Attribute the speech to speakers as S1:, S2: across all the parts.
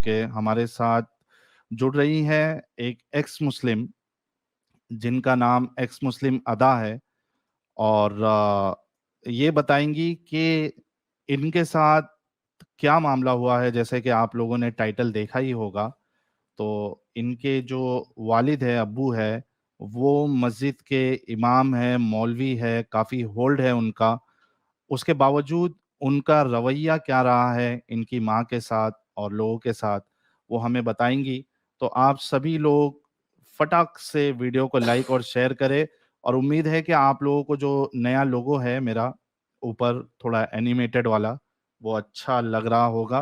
S1: क्योंकि हमारे साथ जुड़ रही हैं एक एक्स मुस्लिम, जिनका नाम एक्स मुस्लिम अदा है। और ये बताएंगी कि इनके साथ क्या मामला हुआ है। जैसे कि आप लोगों ने टाइटल देखा ही होगा, तो इनके जो वालिद है, अब्बू है, वो मस्जिद के इमाम है, मौलवी है, काफ़ी होल्ड है उनका। उसके बावजूद उनका रवैया क्या रहा है इनकी माँ के साथ और लोगों के साथ, वो हमें बताएंगी। तो आप सभी लोग फटाक से वीडियो को लाइक और शेयर करें। और उम्मीद है कि आप लोगों को जो नया लोगो है मेरा ऊपर थोड़ा एनिमेटेड वाला, वो अच्छा लग रहा होगा।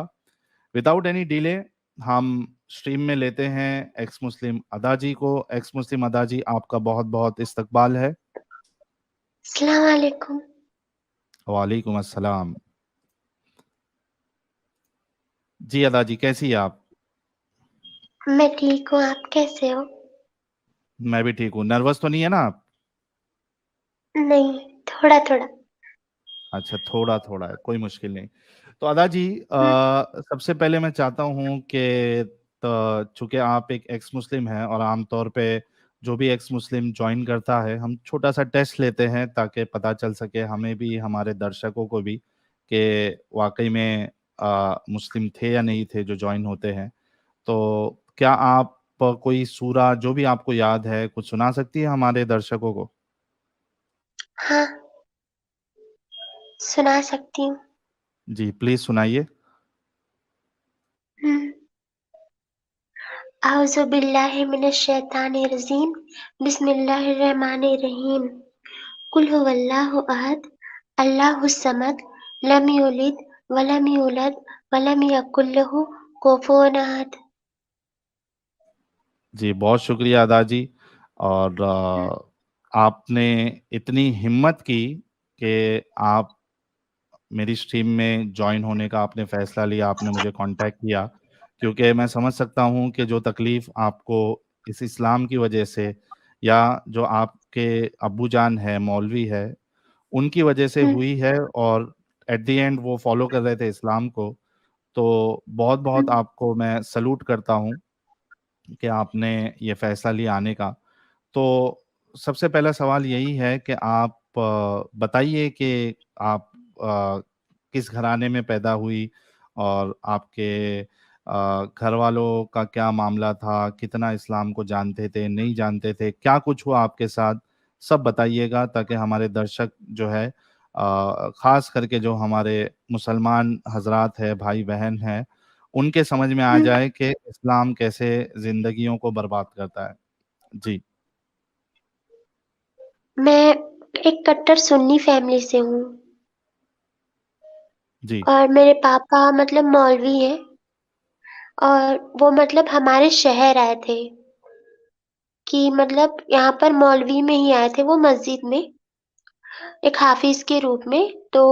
S1: विदाउट एनी डिले हम स्ट्रीम में लेते हैं एक्स मुस्लिम अदा जी को। एक्स मुस्लिम अदा जी, आपका बहुत बहुत इस्तकबाल है।
S2: अस्सलाम वालेकुम।
S1: वालेकुम अस्सलाम। जी अदा जी, कैसी है आप?
S2: मैं ठीक हूँ, आप कैसे हो?
S1: मैं भी ठीक हूँ। नर्वस तो नहीं है ना आप?
S2: नहीं, थोड़ा थोड़ा।
S1: अच्छा, थोड़ा थोड़ा है, कोई मुश्किल नहीं। तो अदा जी,
S2: हम्म,
S1: सबसे पहले मैं चाहता हूँ कि चूंकि आप एक एक्स मुस्लिम हैं और आमतौर पे जो भी एक्स मुस्लिम ज्वाइन करता है, हम छोटा सा टेस्ट लेते हैं ताकि पता चल सके हमें भी, हमारे दर्शकों को भी, कि वाकई में मुस्लिम थे या नहीं थे जो ज्वाइन होते हैं। तो क्या आप कोई सूरा जो भी आपको याद है कुछ सुना सकती है हमारे दर्शकों को?
S2: हाँ, सुना सकती हूँ।
S1: जी प्लीज सुनाइए।
S2: हम्म, आउज़ु बिल्लाहि मिनश शैतानिर रजीम, बिस्मिल्लाहिर रहमानिर रहीम। कुल हुवल्लाहु अहद, अल्लाहुस समद, लम यलिद वलम यूलद वलम यकुल लहू कुफुवन अहद।
S1: जी बहुत शुक्रिया अदा जी। और आपने इतनी हिम्मत की कि आप मेरी स्ट्रीम में ज्वाइन होने का आपने फैसला लिया, आपने मुझे कांटेक्ट किया। क्योंकि मैं समझ सकता हूँ कि जो तकलीफ़ आपको इस इस्लाम की वजह से, या जो आपके अब्बू जान है, मौलवी है, उनकी वजह से
S2: हम्म,
S1: हुई है, और एट द एंड वो फॉलो कर रहे थे इस्लाम को। तो बहुत बहुत
S2: हम्म,
S1: आपको मैं सलूट करता हूँ कि आपने ये फैसला लिया आने का। तो सबसे पहला सवाल यही है कि आप बताइए कि आप किस घराने में पैदा हुई, और आपके घर वालों का क्या मामला था, कितना इस्लाम को जानते थे, नहीं जानते थे, क्या कुछ हुआ आपके साथ, सब बताइएगा ताकि हमारे दर्शक जो है, ख़ास करके जो हमारे मुसलमान हजरात है, भाई बहन हैं, उनके समझ में आ
S2: हम्म।
S1: जाए कि इस्लाम कैसे ज़िंदगियों को बर्बाद करता है। जी।
S2: मैं एक कट्टर सुन्नी फैमिली से हूँ
S1: जी।
S2: और मेरे पापा मतलब मौलवी हैं और वो मतलब हमारे शहर आए थे कि मतलब यहाँ पर मौलवी में ही आए थे वो मस्जिद में एक हाफिज के रूप में। तो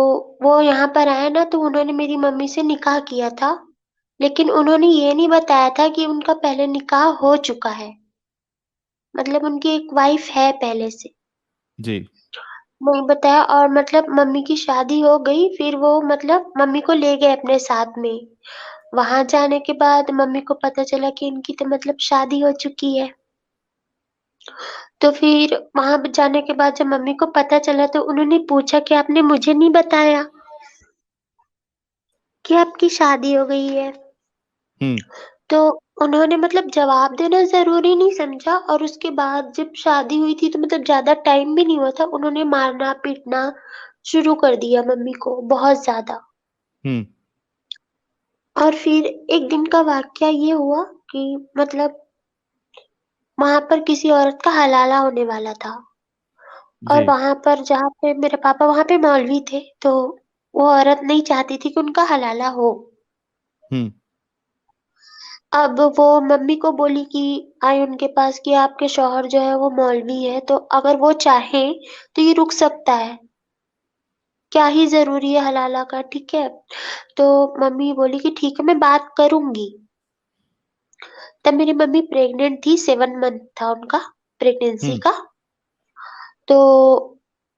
S2: वो यहाँ पर आए ना, तो उन्होंने मेरी मम्मी से निकाह किया था, लेकिन उन्होंने ये नहीं बताया था कि उनका पहले निकाह हो चुका है। मतलब उनकी एक वाइफ है पहले से,
S1: जी।
S2: नहीं बताया। और मतलब मम्मी की शादी हो गई, फिर वो मतलब मम्मी को ले गए अपने साथ में। वहां जाने के बाद मम्मी को पता चला कि इनकी तो मतलब शादी हो चुकी है। तो फिर वहां जाने के बाद जब मम्मी को पता चला तो उन्होंने पूछा कि आपने मुझे नहीं बताया कि आपकी शादी हो गई है।
S1: हम्म।
S2: तो उन्होंने मतलब जवाब देना जरूरी नहीं समझा, और उसके बाद जब शादी हुई थी तो मतलब ज्यादा टाइम भी नहीं हुआ था, उन्होंने मारना पीटना शुरू कर दिया मम्मी को बहुत ज्यादा।
S1: हम्म।
S2: और फिर एक दिन का वाकया ये हुआ कि मतलब वहां पर किसी औरत का हलाला होने वाला था, और
S1: जी।
S2: वहां पर जहाँ पे मेरे पापा वहां पे मौलवी थे, तो वो औरत नहीं चाहती थी कि उनका हलाला हो।
S1: हम्म।
S2: अब वो मम्मी को बोली कि आई उनके पास कि आपके शौहर जो है वो मौलवी है, तो अगर वो चाहे तो ये रुक सकता है, क्या ही जरूरी है हलाला का, ठीक है। तो मम्मी बोली कि ठीक है मैं बात करूंगी। तब मेरी मम्मी प्रेग्नेंट थी, 7 मंथ था उनका प्रेगनेंसी
S1: हम्म।
S2: का। तो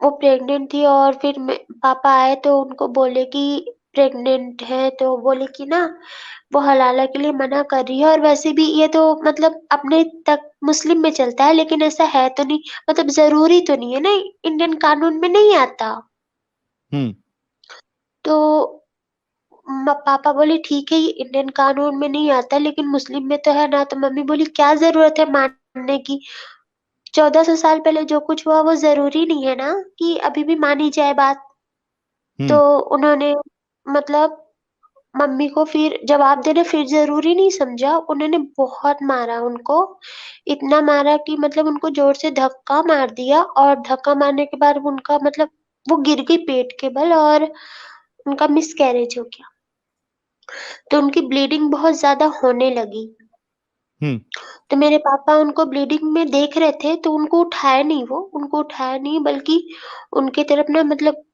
S2: वो प्रेग्नेंट थी और फिर पापा आए तो उनको बोले कि प्रेग्नेंट है, तो बोले कि ना वो हलाला के लिए मना कर रही है, और वैसे भी ये तो मतलब अपने तक मुस्लिम में चलता है, लेकिन ऐसा है तो नहीं, मतलब ज़रूरी तो नहीं है ना, इंडियन कानून में नहीं आता।
S1: हुँ,
S2: तो पापा बोले ठीक है, ये इंडियन कानून में नहीं आता लेकिन मुस्लिम में तो है ना, तो मम्मी बोली क्या ज़रूरत है मानने की? 1400 साल पहले जो कुछ हुआ वो ज़रूरी नहीं है ना कि अभी भी मानी जाए बात। तो
S1: हुँ,
S2: उन्होंने मतलब मम्मी को फिर जवाब देना फिर ज़रूरी नहीं समझा, उन्होंने बहुत मारा उनको, इतना मारा कि मतलब उनको ज़ोर से धक्का मार दिया, और धक्का मारने के बाद उनका मतलब वो गिर गई पेट के बल, और उनका मिसकैरेज हो गया। तो उनकी ब्लीडिंग बहुत ज़्यादा होने लगी।
S1: हुँ,
S2: तो मेरे पापा उनको ब्लीडिंग में देख रहे थे, तो उनको उठाया नहीं बल्कि उनकी तरफ ना मतलब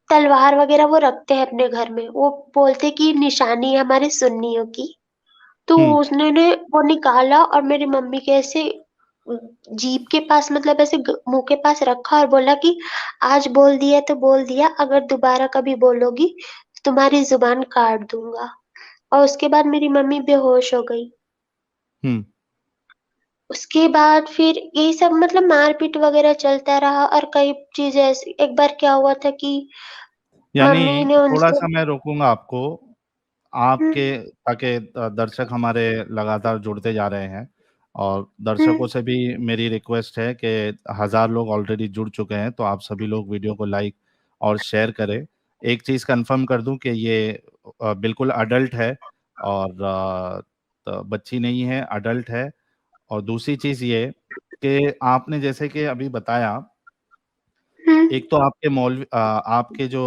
S2: तलवार वग़ैरह वो रखते हैं अपने घर में। वो बोलते हैं कि निशानी है हमारे सुन्नियों की। तो
S1: हुँ,
S2: उसने वो निकाला और मेरी मम्मी के ऐसे जीभ के पास मतलब ऐसे मुँह के पास रखा और बोला कि आज बोल दिया तो बोल दिया, अगर दोबारा कभी बोलोगी तो तुम्हारी ज़ुबान काट दूँगा। और उसके बाद मेरी मम्मी बेहोश हो गई।
S1: हुँ।
S2: उसके बाद फिर यही सब मतलब मार-पीट वग़ैरह चलता रहा, और कई चीज़ें ऐसी एक बार क्या हुआ था कि मम्मी
S1: यानी
S2: ने उनसे
S1: थोड़ा-सा मैं रोकूँगा आपको,
S2: हुँ,
S1: आपके ताकि दर्शक हमारे लगातार जुड़ते जा रहे हैं और
S2: हुँ,
S1: दर्शकों से भी मेरी रिक्वेस्ट है कि 1000 लोग ऑलरेडी जुड़ चुके हैं, तो आप सभी लोग वीडियो को लाइक और शेयर करें। एक चीज़ कन्फर्म कर दूँ कि ये बिल्कुल अडल्ट है और बच्ची नहीं है, अडल्ट है। और दूसरी चीज़ ये कि आपने जैसे कि अभी बताया,
S2: हुँ,
S1: एक तो आपके जो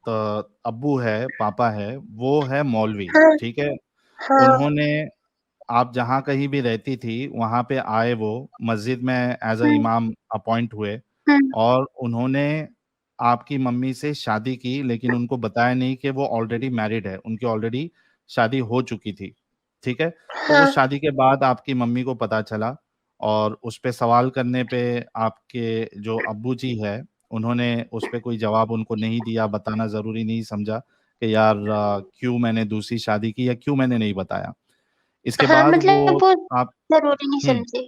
S1: अब्बू है, पापा है, वो है मौलवी,
S2: हाँ,
S1: ठीक है?
S2: हाँ,
S1: उन्होंने आप जहाँ कहीं भी रहती थी, वहाँ पे आए वो, मस्जिद में एज़ अ
S2: हुँ,
S1: इमाम अपॉइंट हुए
S2: हुँ,
S1: और उन्होंने आपकी मम्मी से शादी की, लेकिन उनको बताया नहीं कि वो ऑलरेडी मैरिड है, उनकी ऑलरेडी शादी हो चुकी थी, ठीक है? तो
S2: हाँ,
S1: उस शादी के बाद आपकी मम्मी को पता चला और उस पे सवाल करने पे आपके जो अब्बूजी हैं, उन्होंने उस पे कोई जवाब उनको नहीं दिया, बताना ज़रूरी नहीं समझा कि यार क्यों मैंने दूसरी शादी की या क्यों मैंने नहीं बताया। इसके
S2: हाँ,
S1: बाद वो
S2: मतलब वो
S1: आप
S2: ज़रूरी नहीं
S1: हुँ,
S2: समझे।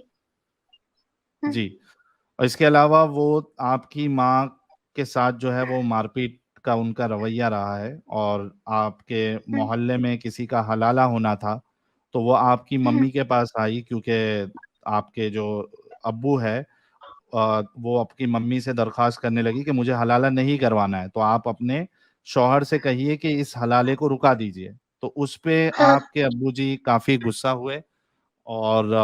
S2: हुँ,
S1: जी। और इसके अलावा वो आपकी माँ के साथ जो है वो मारपीट का उनका रवैया रहा है और आपके
S2: हुँ,
S1: मोहल्ले में किसी का हलाला होना था, तो वो आपकी
S2: हुँ,
S1: मम्मी के पास आई क्योंकि आपके जो अब्बू है वो आपकी मम्मी से दरख्वास्त करने लगी कि मुझे हलाला नहीं करवाना है, तो आप अपने शौहर से कहिए कि इस हलाले को रुका दीजिए। तो उस पे
S2: हाँ,
S1: आपके अब्बूजी काफ़ी गुस्सा हुए और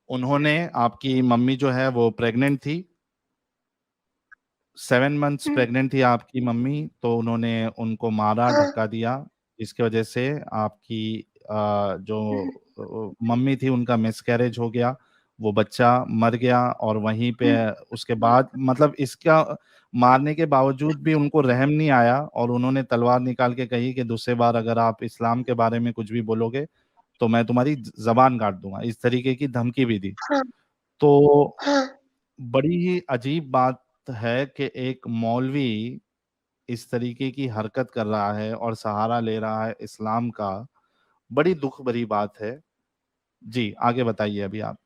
S1: उन्होंने आपकी मम्मी जो है वो प्रेग्नेंट थी, 7 मंथ्स
S2: हुँ,
S1: प्रेग्नेंट थी आपकी मम्मी, तो उन्होंने उनको मारा,
S2: हाँ,
S1: धक्का दिया, जिसकी वजह से आपकी जो
S2: हुँ,
S1: मम्मी थी उनका मिसकैरेज हो गया, वो बच्चा मर गया और वहीं पे
S2: हुँ,
S1: उसके बाद मतलब इसका मारने के बावजूद भी उनको रहम नहीं आया और उन्होंने तलवार निकाल के कही कि दूसरी बार अगर आप इस्लाम के बारे में कुछ भी बोलोगे, तो मैं तुम्हारी ज़बान काट दूँगा, इस तरीके की धमकी भी दी।
S2: हाँ,
S1: तो
S2: हाँ,
S1: बड़ी ही अजीब बात है कि एक मौलवी इस तरीके की हरकत कर रहा है और सहारा ले रहा है इस्लाम का, बड़ी दुःख भरी बात है। जी, आगे बताइए अभी आप।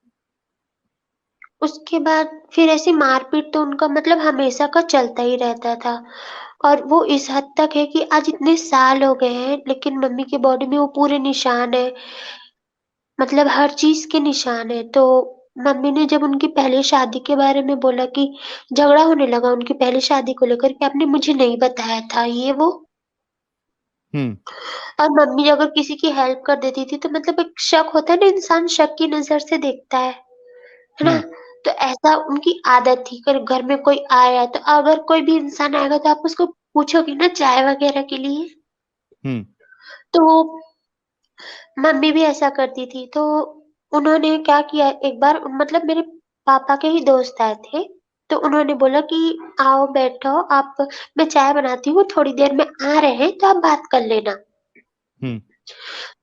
S2: उसके बाद फिर ऐसी मार-पीट तो उनका मतलब हमेशा का चलता ही रहता था, और वो इस हद तक है कि आज इतने साल हो गए हैं, लेकिन मम्मी की बॉडी में वो पूरे निशान हैं, मतलब हर चीज़ के निशान हैं। तो मम्मी ने जब उनकी पहली शादी के बारे में बोला कि झगड़ा होने लगा उनकी पहली शादी को लेकर कि आपने मुझे नहीं बताया था ये वो,
S1: हुँ,
S2: और मम्मी अगर किसी की हेल्प कर देती थी तो मतलब एक शक होता है ना, इंसान शक की नज़र से देखता है ना?
S1: हुँ,
S2: तो ऐसा उनकी आदत थी, अगर घर में कोई आया तो अगर कोई भी इंसान आएगा तो आप उसको पूछोगे ना चाय वग़ैरह के लिए,
S1: हुँ,
S2: तो मम्मी भी ऐसा करती थी। तो उन्होंने क्या किया एक बार मतलब मेरे पापा के ही दोस्त आए थे, तो उन्होंने बोला कि आओ बैठो आप, मैं चाय बनाती हूँ, थोड़ी देर में आ रहे हैं तो आप बात कर लेना।
S1: हुँ,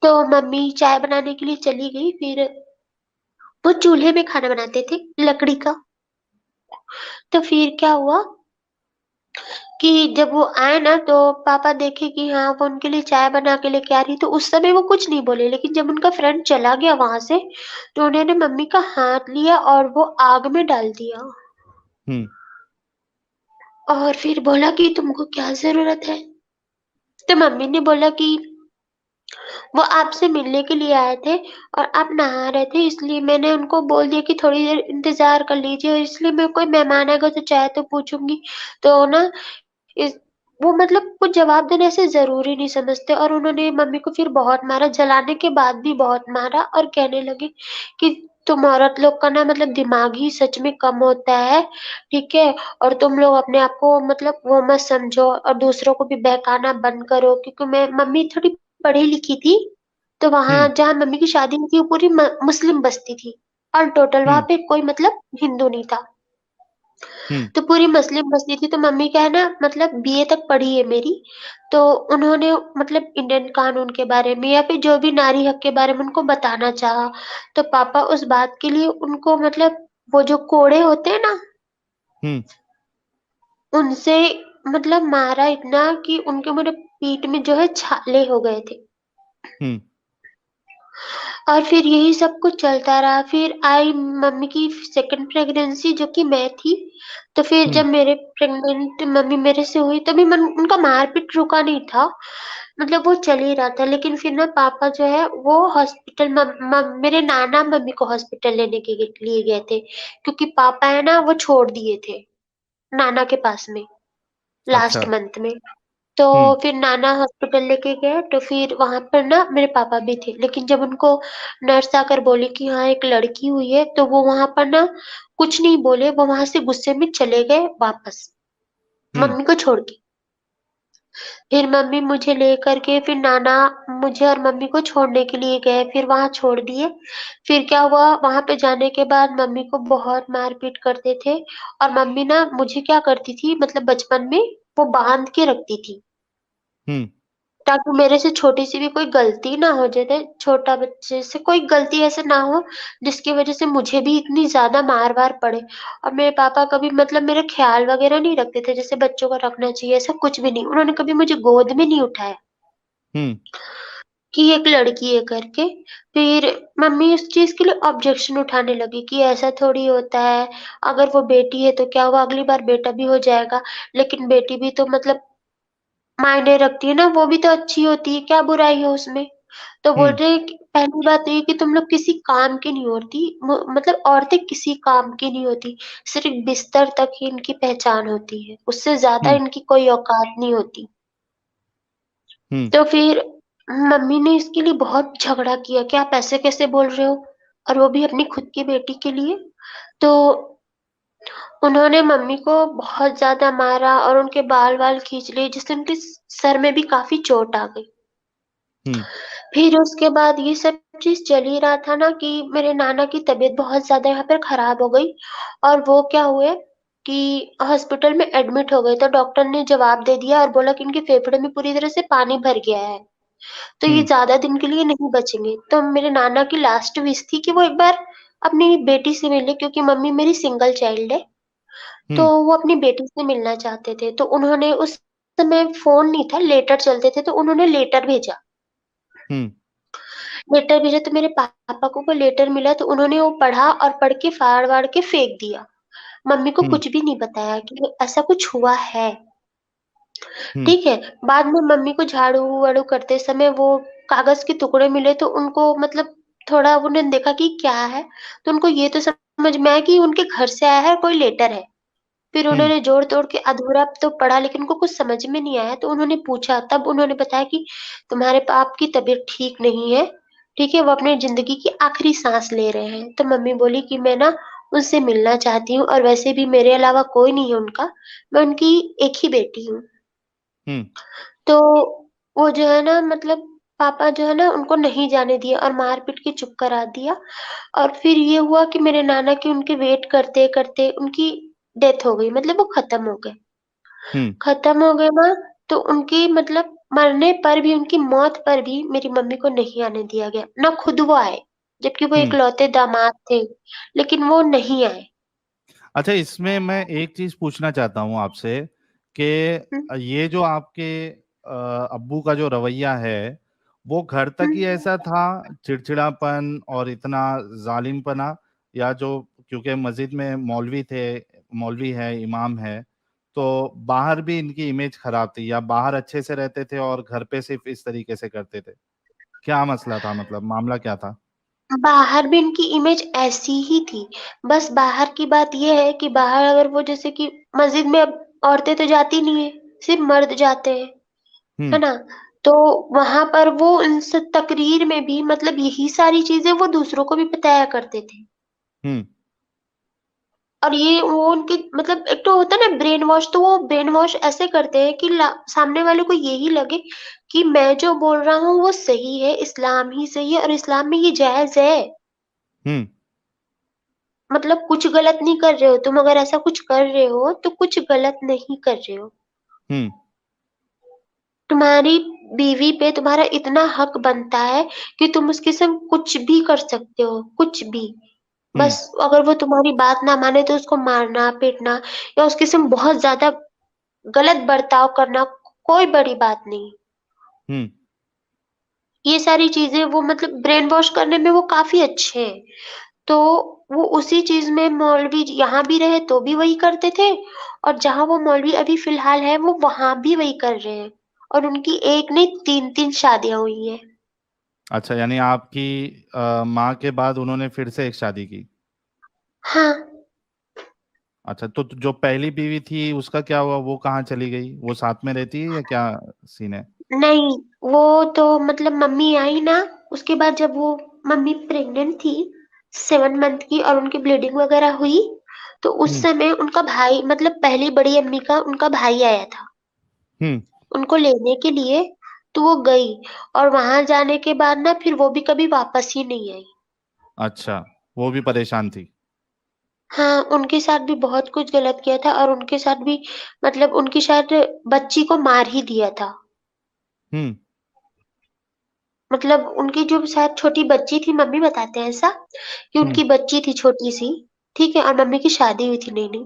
S2: तो मम्मी चाय बनाने के लिए चली गई, फिर वो चूल्हे में खाना बनाते थे, लकड़ी का। तो फिर क्या हुआ कि जब वो आए ना तो पापा देखे कि हाँ, वो उनके लिए चाय बना के लेके आ रही, तो उस समय वो कुछ नहीं बोले, लेकिन जब उनका फ्रेंड चला गया वहाँ से, तो उन्होंने मम्मी का हाथ लिया और वो आग में डाल दिया
S1: हुँ,
S2: और फिर बोला कि तुमको क्या ज़रूरत है? तो मम्मी ने बोला कि वो आपसे मिलने के लिए आए थे और आप नहा रहे थे, इसलिए मैंने उनको बोल दिया कि थोड़ी देर इंतज़ार कर लीजिए, और इसलिए मैं कोई मेहमान आएगा तो चाय तो पूछूँगी। तो ना इस वो मतलब कुछ जवाब देना ऐसे ज़रूरी नहीं समझते, और उन्होंने मम्मी को फिर बहुत मारा, जलाने के बाद भी बहुत मारा, और कहने लगे कि तुम औरत लोग का ना मतलब दिमाग ही सच में कम होता है, ठीक है? और तुम लोग अपने आप को मतलब वो मत समझो और दूसरों को भी बहकाना बंद करो, क्योंकि मैं मम्मी थोड़ी पढ़ी-लिखी थी, तो
S1: हुँ,
S2: वहाँ जहाँ मम्मी की शादी हुई थी वो पूरी म मुस्लिम बस्ती थी, ऑल टोटल वहाँ
S1: हुँ,
S2: पे कोई मतलब हिंदू नहीं था।
S1: हुँ,
S2: तो पूरी मुस्लिम बस्ती थी, तो मम्मी क्या है ना मतलब बीए तक पढ़ी है मेरी, तो उन्होंने मतलब इंडियन कानून के बारे में या फिर जो भी नारी हक के बारे में उनको बताना चाहा। तो पापा उस बात के लिए उनको मतलब वो जो कोड़े होते हैं ना,
S1: हुँ,
S2: उनसे मतलब मारा इतना कि उनके मेरे पीठ में जो है छाले हो गए थे।
S1: हुँ,
S2: और फिर यही सब कुछ चलता रहा, फिर आई मम्मी की सेकंड प्रेग्नेंसी जो कि मैं थी, तो फिर
S1: हुँ,
S2: जब मेरे प्रेग्नेंट मम्मी मेरे से हुई तभी मन उनका मार-पीट रुका नहीं था, मतलब वो चल ही रहा था। लेकिन फिर ना पापा जो है वो हॉस्पिटल मम मम मेरे नाना मम्मी को हॉस्पिटल लेने के लिए गए थे, क्योंकि पापा है ना वो छोड़ दिए थे, नाना के पास में, लास्ट
S1: अच्छा,
S2: मंथ में। तो
S1: हुँ,
S2: फिर नाना हॉस्पिटल लेके गए, तो फिर वहाँ पर ना मेरे पापा भी थे, लेकिन जब उनको नर्स आकर बोली कि हाँ, एक लड़की हुई है, तो वो वहाँ पर ना कुछ नहीं बोले, वो वहाँ से गुस्से में चले गए वापस,
S1: हुँ,
S2: मम्मी को छोड़ के। फिर मम्मी मुझे लेकर के फिर नाना मुझे और मम्मी को छोड़ने के लिए गए, फिर वहाँ छोड़ दिए। फिर क्या हुआ, वहाँ पे जाने के बाद मम्मी को बहुत मार-पीट करते थे, और मम्मी ना मुझे क्या करती थी मतलब बचपन में, वो बाँध के रखती थी।
S1: हुँ,
S2: ताकि मेरे से छोटी-सी भी कोई गलती ना हो, जैसे छोटा बच्चे से कोई गलती ऐसे ना हो, जिसकी वज़ह से मुझे भी इतनी ज़्यादा मार-वार पड़े। और मेरे पापा कभी मतलब मेरा ख़्याल वग़ैरह नहीं रखते थे, जैसे बच्चों का रखना चाहिए, ऐसा कुछ भी नहीं। उन्होंने कभी मुझे गोद में नहीं उठाया
S1: हुँ,
S2: कि एक लड़की है करके। फिर मम्मी उस चीज़ के लिए ऑब्जेक्शन उठाने लगी कि ऐसा थोड़ी होता है, अगर वो बेटी है तो क्या हुआ, अगली बार बेटा भी हो जाएगा, लेकिन बेटी भी तो मतलब मायने रखती है ना, वो भी तो अच्छी होती है, क्या बुराई है उसमें? तो बोल
S1: हुँ,
S2: रहे हैं कि पहली बात तो ये कि तुम लोग किसी काम की नहीं होती, मतलब औरतें किसी काम की नहीं होती, सिर्फ़ बिस्तर तक ही इनकी पहचान होती है, उससे ज़्यादा
S1: हुँ,
S2: इनकी कोई औकात नहीं होती।
S1: हुँ,
S2: तो फिर मम्मी ने इसके लिए बहुत झगड़ा किया कि आप ऐसे कैसे बोल रहे हो? और वो भी अपनी खुद की बेटी के लिए। तो उन्होंने मम्मी को बहुत ज़्यादा मारा और उनके बाल-वाल खींच लिए, जिससे उनके सर में भी काफ़ी चोट आ गई।
S1: हुँ,
S2: फिर उसके बाद ये सब चीज़ चल ही रहा था ना कि मेरे नाना की तबीयत बहुत ज़्यादा यहाँ पर खराब हो गई, और वो क्या हुए कि हॉस्पिटल में एडमिट हो गए, तो डॉक्टर ने जवाब दे दिया और बोला कि इनके फेफड़े में पूरी तरह से पानी भर गया है, तो ये
S1: हुँ,
S2: ज़्यादा दिन के लिए नहीं बचेंगे। तो मेरे नाना की लास्ट विश थी कि वो एक बार अपनी बेटी से मिले, क्योंकि मम्मी मेरी सिंगल चाइल्ड है, तो
S1: हुँ,
S2: वो अपनी बेटी से मिलना चाहते थे। तो उन्होंने उस समय फ़ोन नहीं था, लेटर चलते थे, तो उन्होंने लेटर भेजा।
S1: हुँ,
S2: लेटर भेजा तो मेरे पापा को वो लेटर मिला, तो उन्होंने वो पढ़ा और पढ़ के फाड़-वाड़ के फेंक दिया। मम्मी को
S1: हुँ,
S2: कुछ भी नहीं बताया कि ऐसा कुछ हुआ है,
S1: हुँ,
S2: ठीक है? बाद में मम्मी को झाड़ू-वाड़ू करते समय वो कागज़ के टुकड़े मिले, तो उनको मतलब थोड़ा उन्होंने देखा कि क्या है? तो उनको ये तो समझ में आया कि उनके घर से आया है, कोई लेटर है। फिर
S1: हुँ,
S2: उन्होंने जोड़-तोड़ के अधूरा तो पढ़ा, लेकिन उनको कुछ समझ में नहीं आया, तो उन्होंने पूछा, तब उन्होंने बताया कि तुम्हारे बाप की तबीयत ठीक नहीं है, ठीक है? वो अपनी ज़िंदगी की आखिरी साँस ले रहे हैं। तो मम्मी बोली कि मैं ना उनसे मिलना चाहती हूँ, और वैसे भी मेरे अलावा कोई नहीं है उनका, मैं उनकी एक ही बेटी हूँ।
S1: हुँ,
S2: तो वो जो है ना मतलब पापा जो है ना उनको नहीं जाने दिया और मार-पीट के चुप करा दिया, और फिर ये हुआ कि मेरे नाना की उनके वेट करते-करते उनकी डेथ हो गई, मतलब वो खत्म हो गए।
S1: हुँ,
S2: खत्म हो गए ना, तो उनकी मतलब मरने पर भी, उनकी मौत पर भी मेरी मम्मी को नहीं आने दिया गया, ना खुद वो आए, जबकि वो
S1: हुँ।
S2: इकलौते दामाद थे, लेकिन वो नहीं आए।
S1: अच्छा, इसमें मैं एक चीज़ पूछना चाहता हूँ आपसे कि
S2: हुँ,
S1: ये जो आपके अब्बू का जो रवैया है, वो घर तक
S2: हुँ।
S1: ही ऐसा था, चिड़चिड़ापन और इतना जालिमपना, या जो, क्योंकि मस्जिद में मौलवी थे, मौलवी है, इमाम है, तो बाहर भी इनकी इमेज खराब थी, या बाहर अच्छे से रहते थे और घर पे सिर्फ इस तरीके से करते थे? क्या मसला था, मतलब मामला क्या था?
S2: बाहर भी इनकी इमेज ऐसी ही थी। बस बाहर की बात ये है कि बाहर अगर वो जैसे कि मस्जिद में अब औरतें तो जाती नहीं है, सिर्फ़ मर्द जाते हैं, है
S1: हुँ,
S2: ना? तो वहाँ पर वो इनस तकरीर में भी मतलब यही सारी चीज़ें वो दूसरों को भी बताया करते थे।
S1: हुँ,
S2: और ये वो उनकी मतलब एक तो होता है ना ब्रेन वॉश, तो वो ब्रेन वॉश ऐसे करते हैं कि ला सामने वाले को यही लगे कि मैं जो बोल रहा हूँ वो सही है, इस्लाम ही सही है और इस्लाम में ये जायज़ है।
S1: हुँ,
S2: मतलब कुछ गलत नहीं कर रहे हो, तुम अगर ऐसा कुछ कर रहे हो, तो कुछ गलत नहीं कर रहे हो।
S1: हुँ,
S2: तुम्हारी बीवी पे तुम्हारा इतना हक बनता है कि तुम उसके संग कुछ भी कर सकते हो, कुछ भी।
S1: हुँ,
S2: बस अगर वो तुम्हारी बात ना माने तो उसको मारना, पीटना या उसके संग बहुत ज़्यादा गलत बर्ताव करना कोई बड़ी बात नहीं।
S1: हुँ।
S2: ये सारी चीज़ें वो मतलब ब्रेन वॉश करने में वो काफ़ी अच्छे हैं। तो वो उसी चीज़ में मौलवी यहाँ भी रहे तो भी वही करते थे और जहाँ वो मौलवी अभी फ़िलहाल है वो वहाँ भी वही कर रहे हैं और उनकी एक नहीं 3-3 शादियाँ हुई हैं।
S1: अच्छा, यानी आपकी माँ के बाद उन्होंने फिर से एक शादी की?
S2: हाँ,
S1: अच्छा, तो जो पहली बीवी थी उसका क्या हुआ? वो कहाँ चली गई? वो साथ में रहती है या क्या सीन है?
S2: नहीं, वो तो मतलब मम्मी आई ना, उसके बाद जब वो मम्मी प्रेग्नेंट थी 7 मंथ की और उनकी ब्लीडिंग वग़ैरह हुई, तो उस
S1: हुँ,
S2: समय उनका भाई मतलब पहली बड़ी अम्मी का उनका भाई आया था,
S1: हुँ,
S2: उनको लेने के लिए, तो वो गई और वहाँ जाने के बाद ना फिर वो भी कभी वापस ही नहीं आई।
S1: अच्छा, वो भी परेशान थी।
S2: हाँ, उनके साथ भी बहुत कुछ गलत किया था और उनके साथ भी मतलब उनकी शायद बच्ची को मार ही दिया था।
S1: हुँ,
S2: मतलब उनकी जो शायद छोटी बच्ची थी, मम्मी बताते हैं ऐसा, कि
S1: हुँ,
S2: उनकी बच्ची थी छोटी-सी, ठीक है? और मम्मी की शादी हुई थी नई-नई।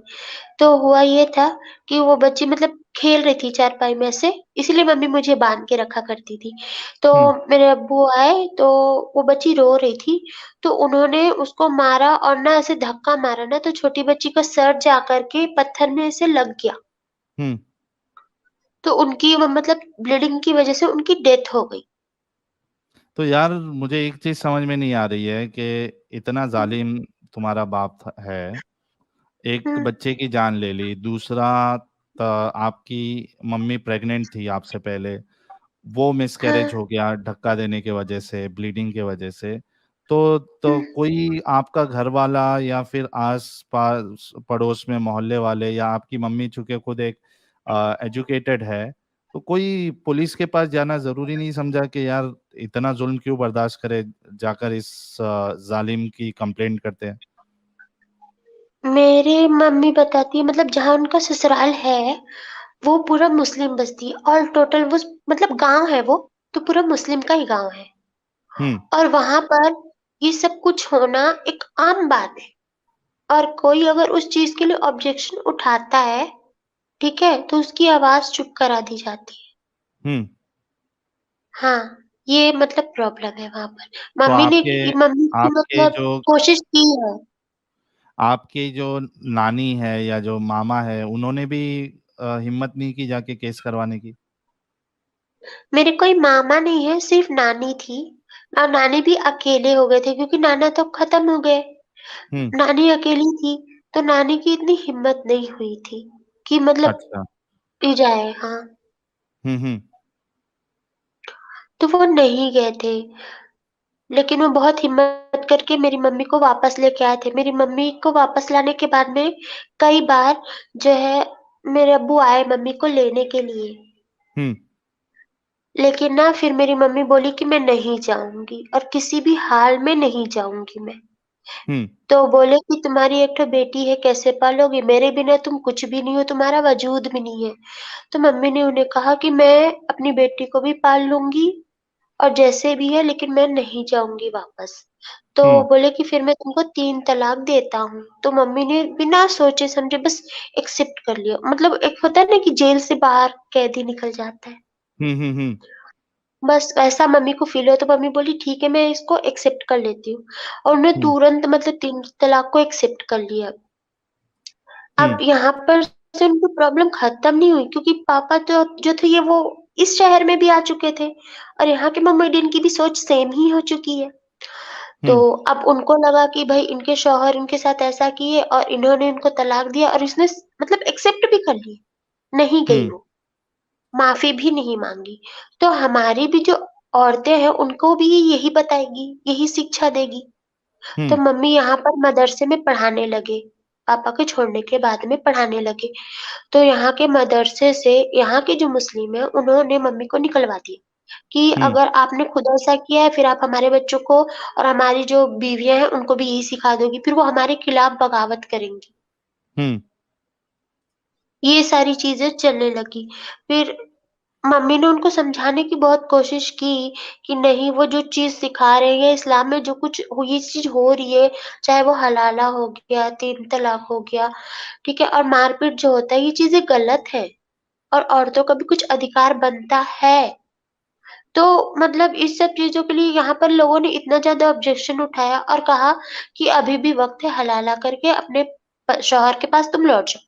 S2: तो हुआ ये था कि वो बच्ची मतलब खेल रही थी चारपाई में ऐसे, इसीलिए मम्मी मुझे बाँध के रखा करती थी। तो
S1: हुँ,
S2: मेरे अब्बू आए, तो वो बच्ची रो रही थी, तो उन्होंने उसको मारा और ना ऐसे धक्का मारा ना, तो छोटी बच्ची का सर जा कर के पत्थर में ऐसे लग गया।
S1: हुँ।
S2: तो उनकी वो मतलब ब्लीडिंग की वज़ह से उनकी डेथ हो गई।
S1: तो यार, मुझे एक चीज़ समझ में नहीं आ रही है कि इतना
S2: हुँ,
S1: ज़ालिम तुम्हारा बाप है, एक
S2: हुँ,
S1: बच्चे की जान ले ली, दूसरा आपकी मम्मी प्रेग्नेंट थी आपसे पहले, वो
S2: हाँ,
S1: मिसकैरेज हो गया धक्का देने की वजह से, ब्लीडिंग की वजह से। तो
S2: हुँ।
S1: कोई आपका घर वाला या फिर आस-पास पड़ोस में मोहल्ले वाले, या आपकी मम्मी चूँकि खुद एक एजुकेटेड है, तो कोई पुलिस के पास जाना ज़रूरी नहीं समझा कि यार इतना ज़ुल्म क्यों बर्दाश्त करे, जाकर इस ज़ालिम की कंप्लेंट करते हैं?
S2: मेरे मम्मी बताती है मतलब जहाँ उनका ससुराल है, वो पूरा मुस्लिम बस्ती है। ऑल टोटल वो मतलब गाँव है वो, तो पूरा मुस्लिम का ही गाँव है।
S1: हुँ,
S2: और वहाँ पर ये सब कुछ होना एक आम बात है और कोई अगर उस चीज़ के लिए ऑब्जेक्शन उठाता है, ठीक है? तो उसकी आवाज़ चुप करा दी जाती है।
S1: हुँ।
S2: हाँ, ये मतलब प्रॉब्लम है वहाँ पर।
S1: तो आपके
S2: मम्मी की
S1: आपके
S2: मतलब
S1: जो
S2: कोशिश की है।
S1: आपकी जो नानी है या जो मामा है, उन्होंने भी हिम्मत नहीं की जाके केस करवाने की?
S2: मेरे कोई मामा नहीं है, सिर्फ़ नानी थी और नानी भी अकेले हो गए थे क्योंकि नाना तो खत्म हो गए।
S1: हुँ,
S2: नानी अकेली थी, तो नानी की इतनी हिम्मत नहीं हुई थी कि मतलब
S1: अच्छा।
S2: पी जाए, हाँ।
S1: हुँ, हुँ,
S2: तो वो नहीं गए थे, लेकिन वो बहुत हिम्मत करके मेरी मम्मी को वापस लेके आए थे। मेरी मम्मी को वापस लाने के बाद में कई बार जो है मेरे अब्बू आए मम्मी को लेने के लिए,
S1: हुँ,
S2: लेकिन ना फिर मेरी मम्मी बोली कि मैं नहीं जाऊँगी और किसी भी हाल में नहीं जाऊँगी मैं।
S1: हुँ,
S2: तो बोले कि तुम्हारी एक ठो बेटी है कैसे पालोगी? मेरे बिना तुम कुछ भी नहीं हो, तुम्हारा वजूद भी नहीं है। तो मम्मी ने उन्हें कहा कि मैं अपनी बेटी को भी पाल लूँगी और जैसे भी है लेकिन मैं नहीं जाऊँगी वापस। तो
S1: हुँ,
S2: बोले कि फिर मैं तुमको 3 तलाक देता हूँ। तो मम्मी ने बिना सोचे समझे बस एक्सेप्ट कर लिया। मतलब एक होता है ना कि जेल से बाहर कैदी निकल जाता है।
S1: हुँ, हुँ, हुँ,
S2: बस वैसा मम्मी को फ़ील हुआ तो मम्मी बोली ठीक है मैं इसको एक्सेप्ट कर लेती हूँ। और उन्होंने
S1: हुँ,
S2: तुरंत मतलब 3 तलाक को एक्सेप्ट कर लिया। अब
S1: हुँ,
S2: यहाँ पर से उनकी प्रॉब्लम खत्म नहीं हुई क्योंकि पापा तो जो थे ये वो इस शहर में भी आ चुके थे और यहाँ के मम्मी-डैडी की भी सोच सेम ही हो चुकी है। तो
S1: हुँ,
S2: अब उनको लगा कि भई इनके शौहर इनके साथ ऐसा किए और इन्होंने इनको तलाक दिया और इसने मतलब एक्सेप्ट भी कर ली। नहीं गई
S1: हुँ,
S2: वो, माफ़ी भी नहीं माँगी। तो हमारी भी जो औरतें हैं उनको भी यही बताएगी, यही शिक्षा देगी। तो
S1: हुँ,
S2: मम्मी यहाँ पर मदरसे में पढ़ाने लगे। पापा के छोड़ने के बाद में पढ़ाने लगे। तो यहाँ के मदरसे से यहाँ के जो मुस्लिम हैं उन्होंने मम्मी को निकलवा दिया कि
S1: हुँ,
S2: अगर आपने खुद ऐसा किया है फिर आप हमारे बच्चों को और हमारी जो बीवियाँ हैं उनको भी यही सिखा दोगी, फिर वो हमारे खिलाफ बगावत करेंगी।
S1: हुँ,
S2: ये सारी चीज़ें चलने लगी। फिर मम्मी ने उनको समझाने की बहुत कोशिश की कि नहीं वो जो चीज़ सिखा रहे हैं इस्लाम में जो कुछ ये चीज़ हो रही है, चाहे वो हलाला हो गया, 3 तलाक हो गया, ठीक है? और मारपीट जो होता है ये चीज़ें गलत है और औरतों का भी कुछ अधिकार बनता है। तो मतलब इस सब चीज़ों के लिए यहाँ पर लोगों ने इतना ज़्यादा ऑब्जेक्शन उठाया और कहा कि अभी भी वक़्त है हलाला करके अपने शौहर के पास तुम लौट जाओ।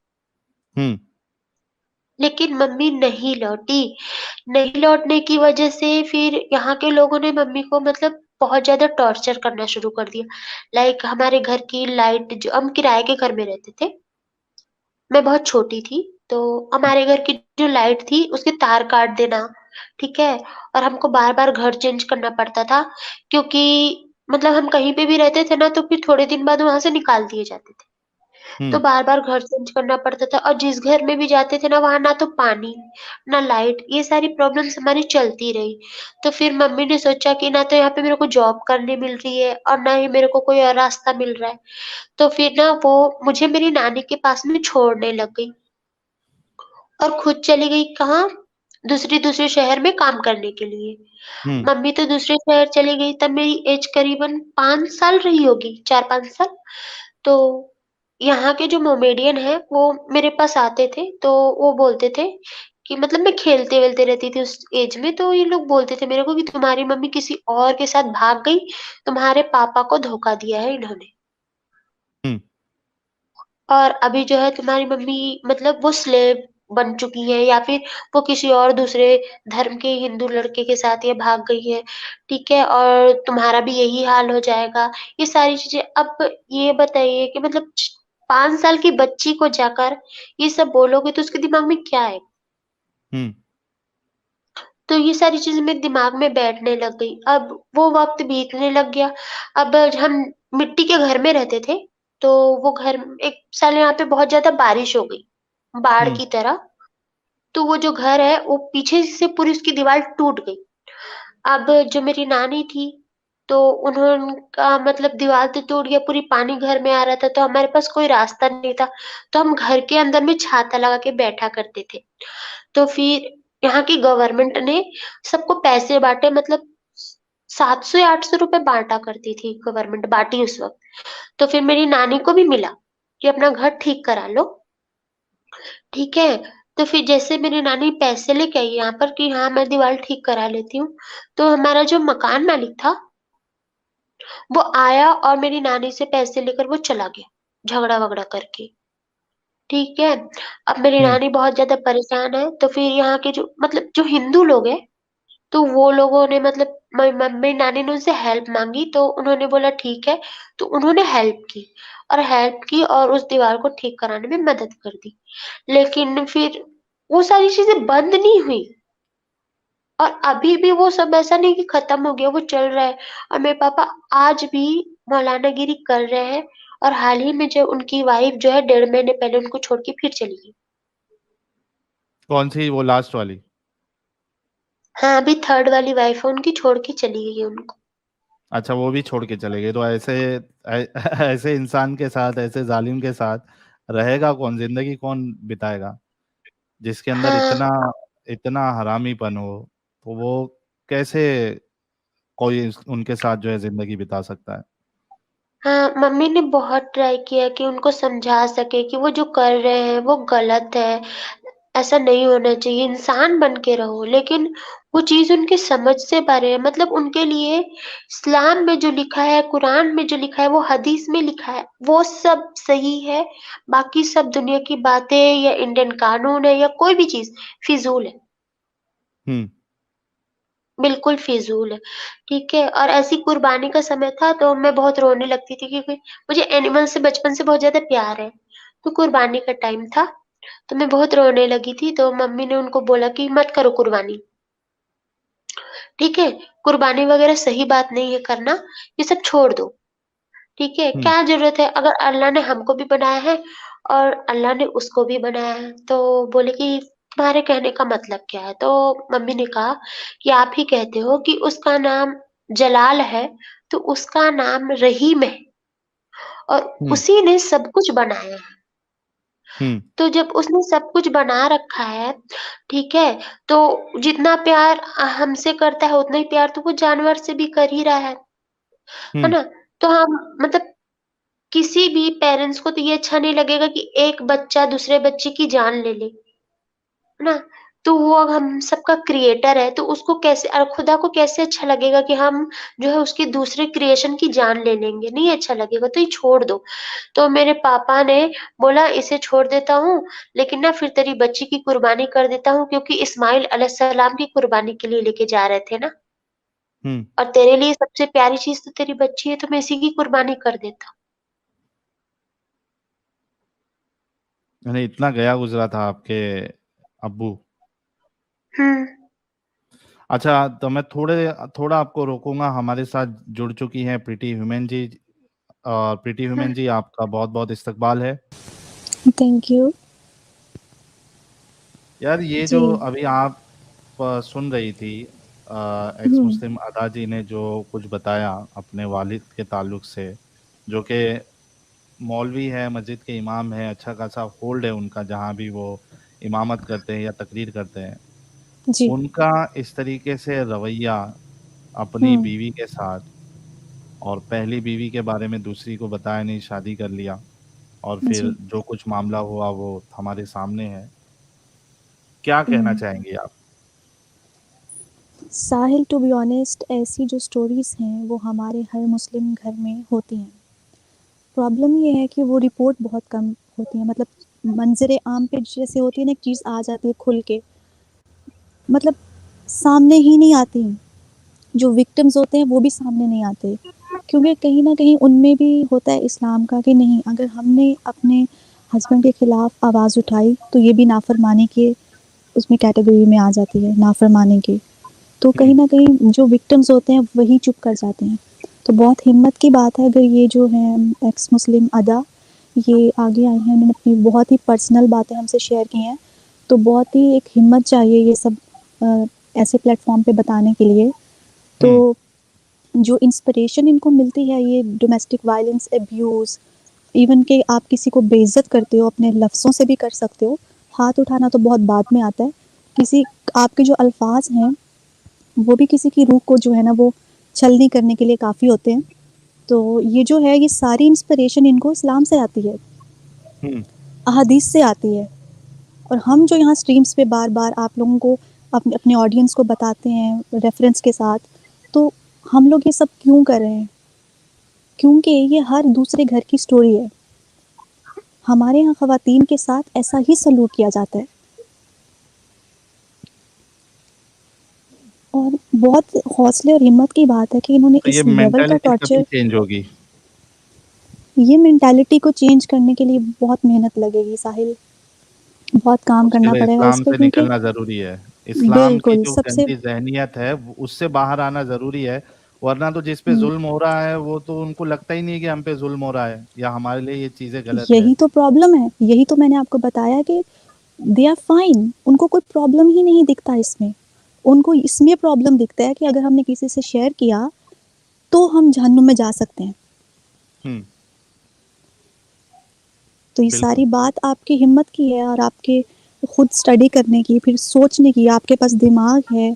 S1: हुँ,
S2: लेकिन मम्मी नहीं लौटी। नहीं लौटने की वजह से फिर यहाँ के लोगों ने मम्मी को मतलब बहुत ज़्यादा टॉर्चर करना शुरू कर दिया। लाइक हमारे घर की लाइट जो हम किराए के घर में रहते थे, मैं बहुत छोटी थी, तो हमारे घर की जो लाइट थी उसके तार काट देना, ठीक है? और हमको बार-बार घर चेंज करना पड़ता था क्योंकि मतलब हम कहीं पे भी रहते थे ना तो फिर थोड़े दिन बाद वहाँ से निकाल दिए जाते थे। तो
S1: हुँ,
S2: बार-बार घर चेंज करना पड़ता था और जिस घर में भी जाते थे ना वहाँ ना तो पानी, ना लाइट, ये सारी प्रॉब्लम्स हमारी चलती रही। तो फिर मम्मी ने सोचा कि ना तो यहाँ पे मेरे को जॉब करने मिल रही है और ना ही मेरे को कोई और रास्ता मिल रहा है। तो फिर ना वो मुझे मेरी नानी के पास में छोड़ने लग गई और खुद चली गई कहाँ? दूसरे शहर में काम करने के लिए।
S1: हुँ,
S2: मम्मी तो दूसरे शहर चली गई तब मेरी एज करीबन 5 साल रही होगी, 4-5 साल। तो यहाँ के जो मोमेडियन हैं, वो मेरे पास आते थे, तो वो बोलते थे कि मतलब मैं खेलते-वेलते रहती थी उस एज में, तो ये लोग बोलते थे मेरे को कि तुम्हारी मम्मी किसी और के साथ भाग गई, तुम्हारे पापा को धोखा दिया है इन्होंने।
S1: हुँ,
S2: और अभी जो है तुम्हारी मम्मी मतलब वो स्लेव बन चुकी है या फिर वो किसी और दूसरे धर्म के हिंदू लड़के के साथ ये भाग गई है, ठीक है? और तुम्हारा भी यही हाल हो जाएगा। ये सारी चीज़ें अब ये बताइए कि मतलब 5 साल की बच्ची को जाकर ये सब बोलोगे तो उसके दिमाग में क्या आएगा?
S1: हुँ,
S2: तो ये सारी चीज़ें मेरे दिमाग में बैठने लग गई। अब वो वक़्त बीतने लग गया। अब हम मिट्टी के घर में रहते थे, तो वो घर एक साल यहाँ पे बहुत ज़्यादा बारिश हो गई, बाढ़
S1: हुँ,
S2: की तरह। तो वो जो घर है, वो पीछे से पूरी उसकी दीवार टूट गई। अब जो मेरी नानी थी, तो उन्होंने मतलब दीवार तो टूट गया, पूरी पानी घर में आ रहा था, तो हमारे पास कोई रास्ता नहीं था। तो हम घर के अंदर में छाता लगा के बैठा करते थे। तो फिर यहाँ की गवर्नमेंट ने सबको पैसे बाँटे मतलब 700 या 800 रुपए बाँटा करती थी गवर्नमेंट, बाँटी उस वक़्त। तो फिर मेरी नानी को भी मिला कि अपना घर ठीक करा लो, ठीक है? तो फिर जैसे मेरी नानी पैसे लेके आई यहाँ पर कि हाँ, मैं दीवार ठीक करा लेती हूँ, तो हमारा जो मकान मालिक था, वो आया और मेरी नानी से पैसे लेकर वो चला गया, झगड़ा-वगड़ा करके, ठीक है? अब मेरी
S1: हुँ,
S2: नानी बहुत ज़्यादा परेशान है, तो फिर यहाँ के जो मतलब जो हिंदू लोग हैं तो वो लोगों ने मतलब मेरी नानी ने उनसे हेल्प माँगी तो उन्होंने बोला ठीक है, तो उन्होंने हेल्प की और उस दीवार को ठीक कराने में मदद कर दी। लेकिन फिर वो सारी चीज़ें बंद नहीं हुई और अभी भी वो सब ऐसा नहीं कि खत्म हो गया, वो चल रहा है और मेरे पापा आज भी मौलानागिरी कर रहे हैं और हाल ही में जो उनकी वाइफ़ जो है 1.5 महीने पहले उनको छोड़ के फिर चली गई।
S1: कौन-सी वो लास्ट वाली?
S2: हाँ, अभी 3rd वाली वाइफ़ है उनकी छोड़ के चली गई है उनको।
S1: अच्छा वो भी छोड़ के चले गए, तो ऐसे ऐसे इंसान के साथ, ऐसे ज़ालिम के साथ रहेगा कौन? ज़िंदगी कौन बिताएगा? जिसके अंदर
S2: हाँ।
S1: इतना इतना हरामीपन हो, तो वो कैसे कोई उनके साथ जो है जिंदगी बिता सकता है।
S2: हाँ, मम्मी ने बहुत ट्राई किया कि उनको समझा सके कि वो जो कर रहे हैं वो गलत है, ऐसा नहीं होना चाहिए, इंसान बन के रहो। लेकिन वो चीज़ उनकी समझ से परे है, मतलब उनके लिए इस्लाम में जो लिखा है, कुरान में जो लिखा है, वो हदीस में लिखा है, वो सब सही है। बाकी सब दुनिया की बातें या इंडियन कानून है या कोई भी चीज़ फिज़ूल है।
S1: हम्म।
S2: बिल्कुल फ़िज़ूल है, ठीक है? और ऐसी कुर्बानी का समय था तो मैं बहुत रोने लगती थी क्योंकि मुझे एनिमल से बचपन से बहुत ज़्यादा प्यार है। तो कुर्बानी का टाइम था, तो मैं बहुत रोने लगी थी, तो मम्मी ने उनको बोला कि मत करो कुर्बानी, ठीक है? कुर्बानी वग़ैरह सही बात नहीं है करना, ये सब छोड़ दो, ठीक है?
S1: हम्म।
S2: क्या ज़रूरत है? अगर अल्लाह ने हमको भी बनाया है और अल्लाह ने उसको भी बनाया है, तो बोले कि तुम्हारे कहने का मतलब क्या है? तो मम्मी ने कहा कि आप ही कहते हो कि उसका नाम जलाल है, तो उसका नाम रहीम है और
S1: हम्म।
S2: उसी ने सब कुछ बनाया है।
S1: हम्म।
S2: तो जब उसने सब कुछ बना रखा है, ठीक है? तो जितना प्यार हमसे करता है, उतना ही प्यार तो वो जानवर से भी कर ही रहा है
S1: हम्म।
S2: ना? तो हम मतलब किसी भी पेरेंट्स को तो ये अच्छा नहीं लगेगा कि एक बच्चा दूसरे बच्चे की जान ले ले, है ना? तो वो हम सबका क्रिएटर है, तो उसको कैसे खुदा को कैसे अच्छा लगेगा कि हम जो है उसकी दूसरे क्रिएशन की जान ले लेंगे, नहीं अच्छा लगेगा, तो ये छोड़ दो। तो मेरे पापा ने बोला इसे छोड़ देता हूँ, लेकिन ना फिर तेरी बच्ची की कुर्बानी कर देता हूँ क्योंकि इस्माइल अलैहिस्सलाम की कुर्बानी के लिए लेके जा रहे थे ना,
S1: हम्म।
S2: और तेरे लिए सबसे प्यारी चीज़ तो तेरी बच्ची है, तो मैं इसी की कुर्बानी कर देता हूँ।
S1: यानी इतना गया गुजरा था आपके अब्बू।
S2: हुँ,
S1: अच्छा, तो मैं थोड़ा आपको रोकूंगा। हमारे साथ जुड़ चुकी हैं प्रीति ह्यूमन जी। और प्रीति
S2: हुँ,
S1: ह्यूमन जी, आपका बहुत बहुत इस्तकबाल है।
S3: Thank you.
S1: यार, ये
S3: जी।
S1: जो अभी आप सुन रही थी, एक्स
S3: हुँ,
S1: मुस्लिम अदा जी ने जो कुछ बताया अपने वालिद के ताल्लुक से, जो कि मौलवी है, मस्जिद के इमाम है, अच्छा खासा होल्ड है उनका जहाँ भी वो इमामत करते हैं या तकरीर करते हैं,
S3: जी।
S1: उनका इस तरीके से रवैया अपनी
S3: हुँ,
S1: बीवी के साथ, और पहली बीवी के बारे में दूसरी को बताया नहीं, शादी कर लिया, और फिर
S3: जी।
S1: जो कुछ मामला हुआ वो हमारे सामने है। क्या कहना
S3: हुँ।
S1: चाहेंगे आप?
S3: साहिल, टू बी ऑनेस्ट, ऐसी जो स्टोरीज़ हैं वो हमारे हर मुस्लिम घर में होती हैं। प्रॉब्लम ये है कि वो रिपोर्ट बहुत कम होती हैं, मतलब मंज़र आम पे जैसे होती है ना, एक चीज़ आ जाती है खुल के, मतलब सामने ही नहीं आती। जो विक्टिम्स होते हैं वो भी सामने नहीं आते, क्योंकि कहीं न कहीं उनमें भी होता है इस्लाम का कि नहीं, अगर हमने अपने हस्बैंड के खिलाफ आवाज़ उठाई तो ये भी नाफ़रमानी के उसमें कैटेगरी में आ जाती है, नाफ़रमानी की। तो कहीं
S1: हम्म।
S3: न कहीं जो विक्टिम्स होते हैं वही चुप कर जाते हैं। तो बहुत हिम्मत की बात है अगर ये जो हैं एक्स मुस्लिम अदा, ये आगे आई हैं, उन्होंने अपनी बहुत ही पर्सनल बातें हमसे शेयर की हैं। तो बहुत ही एक हिम्मत चाहिए ये सब ऐसे प्लेटफ़ॉर्म पे बताने के लिए। तो
S1: हम्म।
S3: जो इंस्पिरेशन इनको मिलती है, ये डोमेस्टिक वायलेंस, अब्यूज़, इवन कि आप किसी को बेइज़्ज़त करते हो, अपने लफ्ज़ों से भी कर सकते हो। हाथ उठाना तो बहुत बाद में आता है। किसी आपके जो अल्फ़ाज़ हैं वो भी किसी की रूह को जो है ना वो छलनी करने के लिए काफ़ी होते हैं। तो ये जो है, ये सारी इंस्पिरेशन इनको इस्लाम से आती है,
S1: हम्म।
S3: अहादीस से आती है। और हम जो यहाँ स्ट्रीम्स पे बार-बार आप लोगों को अपने अपने ऑडियंस को बताते हैं रेफ़रेंस के साथ, तो हम लोग ये सब क्यों कर रहे हैं? क्योंकि ये हर दूसरे घर की स्टोरी है। हमारे यहाँ ख़वातीन के साथ ऐसा ही सलूक किया जाता है। और बहुत हौसले और हिम्मत की बात है कि इन्होंने
S1: तो ये
S3: इस लेवल का
S1: मेंटालिटी कभी
S3: टॉर्चर,
S1: चेंज होगी?
S3: ये मेंटालिटी को चेंज करने के लिए बहुत मेहनत लगेगी साहिल, बहुत काम
S1: उसके
S3: करना
S1: लिए
S3: पड़ेगा इस
S1: इस्लाम
S3: पे,
S1: से
S3: क्योंकि
S1: निकलना जरूरी है। इस्लाम की
S3: बिल्कुल
S1: जो
S3: सबसे
S1: गंदी जहनियत है उससे बाहर आना जरूरी है। वरना तो जिस पे जुल्म हो रहा है वो तो उनको लगता ही नहीं कि हम पे जुल्म हो रहा है या हमारे लिए ये चीजें गलत है।
S3: यही तो प्रॉब्लम है, यही तो मैंने आपको बताया कि दे आर फाइन, उनको कोई प्रॉब्लम ही नहीं दिखता इसमें। उनको इसमें प्रॉब्लम दिखता है कि अगर हमने किसी से शेयर किया तो हम जहन्नुम में जा सकते हैं।
S1: हम्म।
S3: तो ये
S1: बिल्कुल।
S3: सारी बात आपकी हिम्मत की है और आपके खुद स्टडी करने की, फिर सोचने की, आपके पास दिमाग है।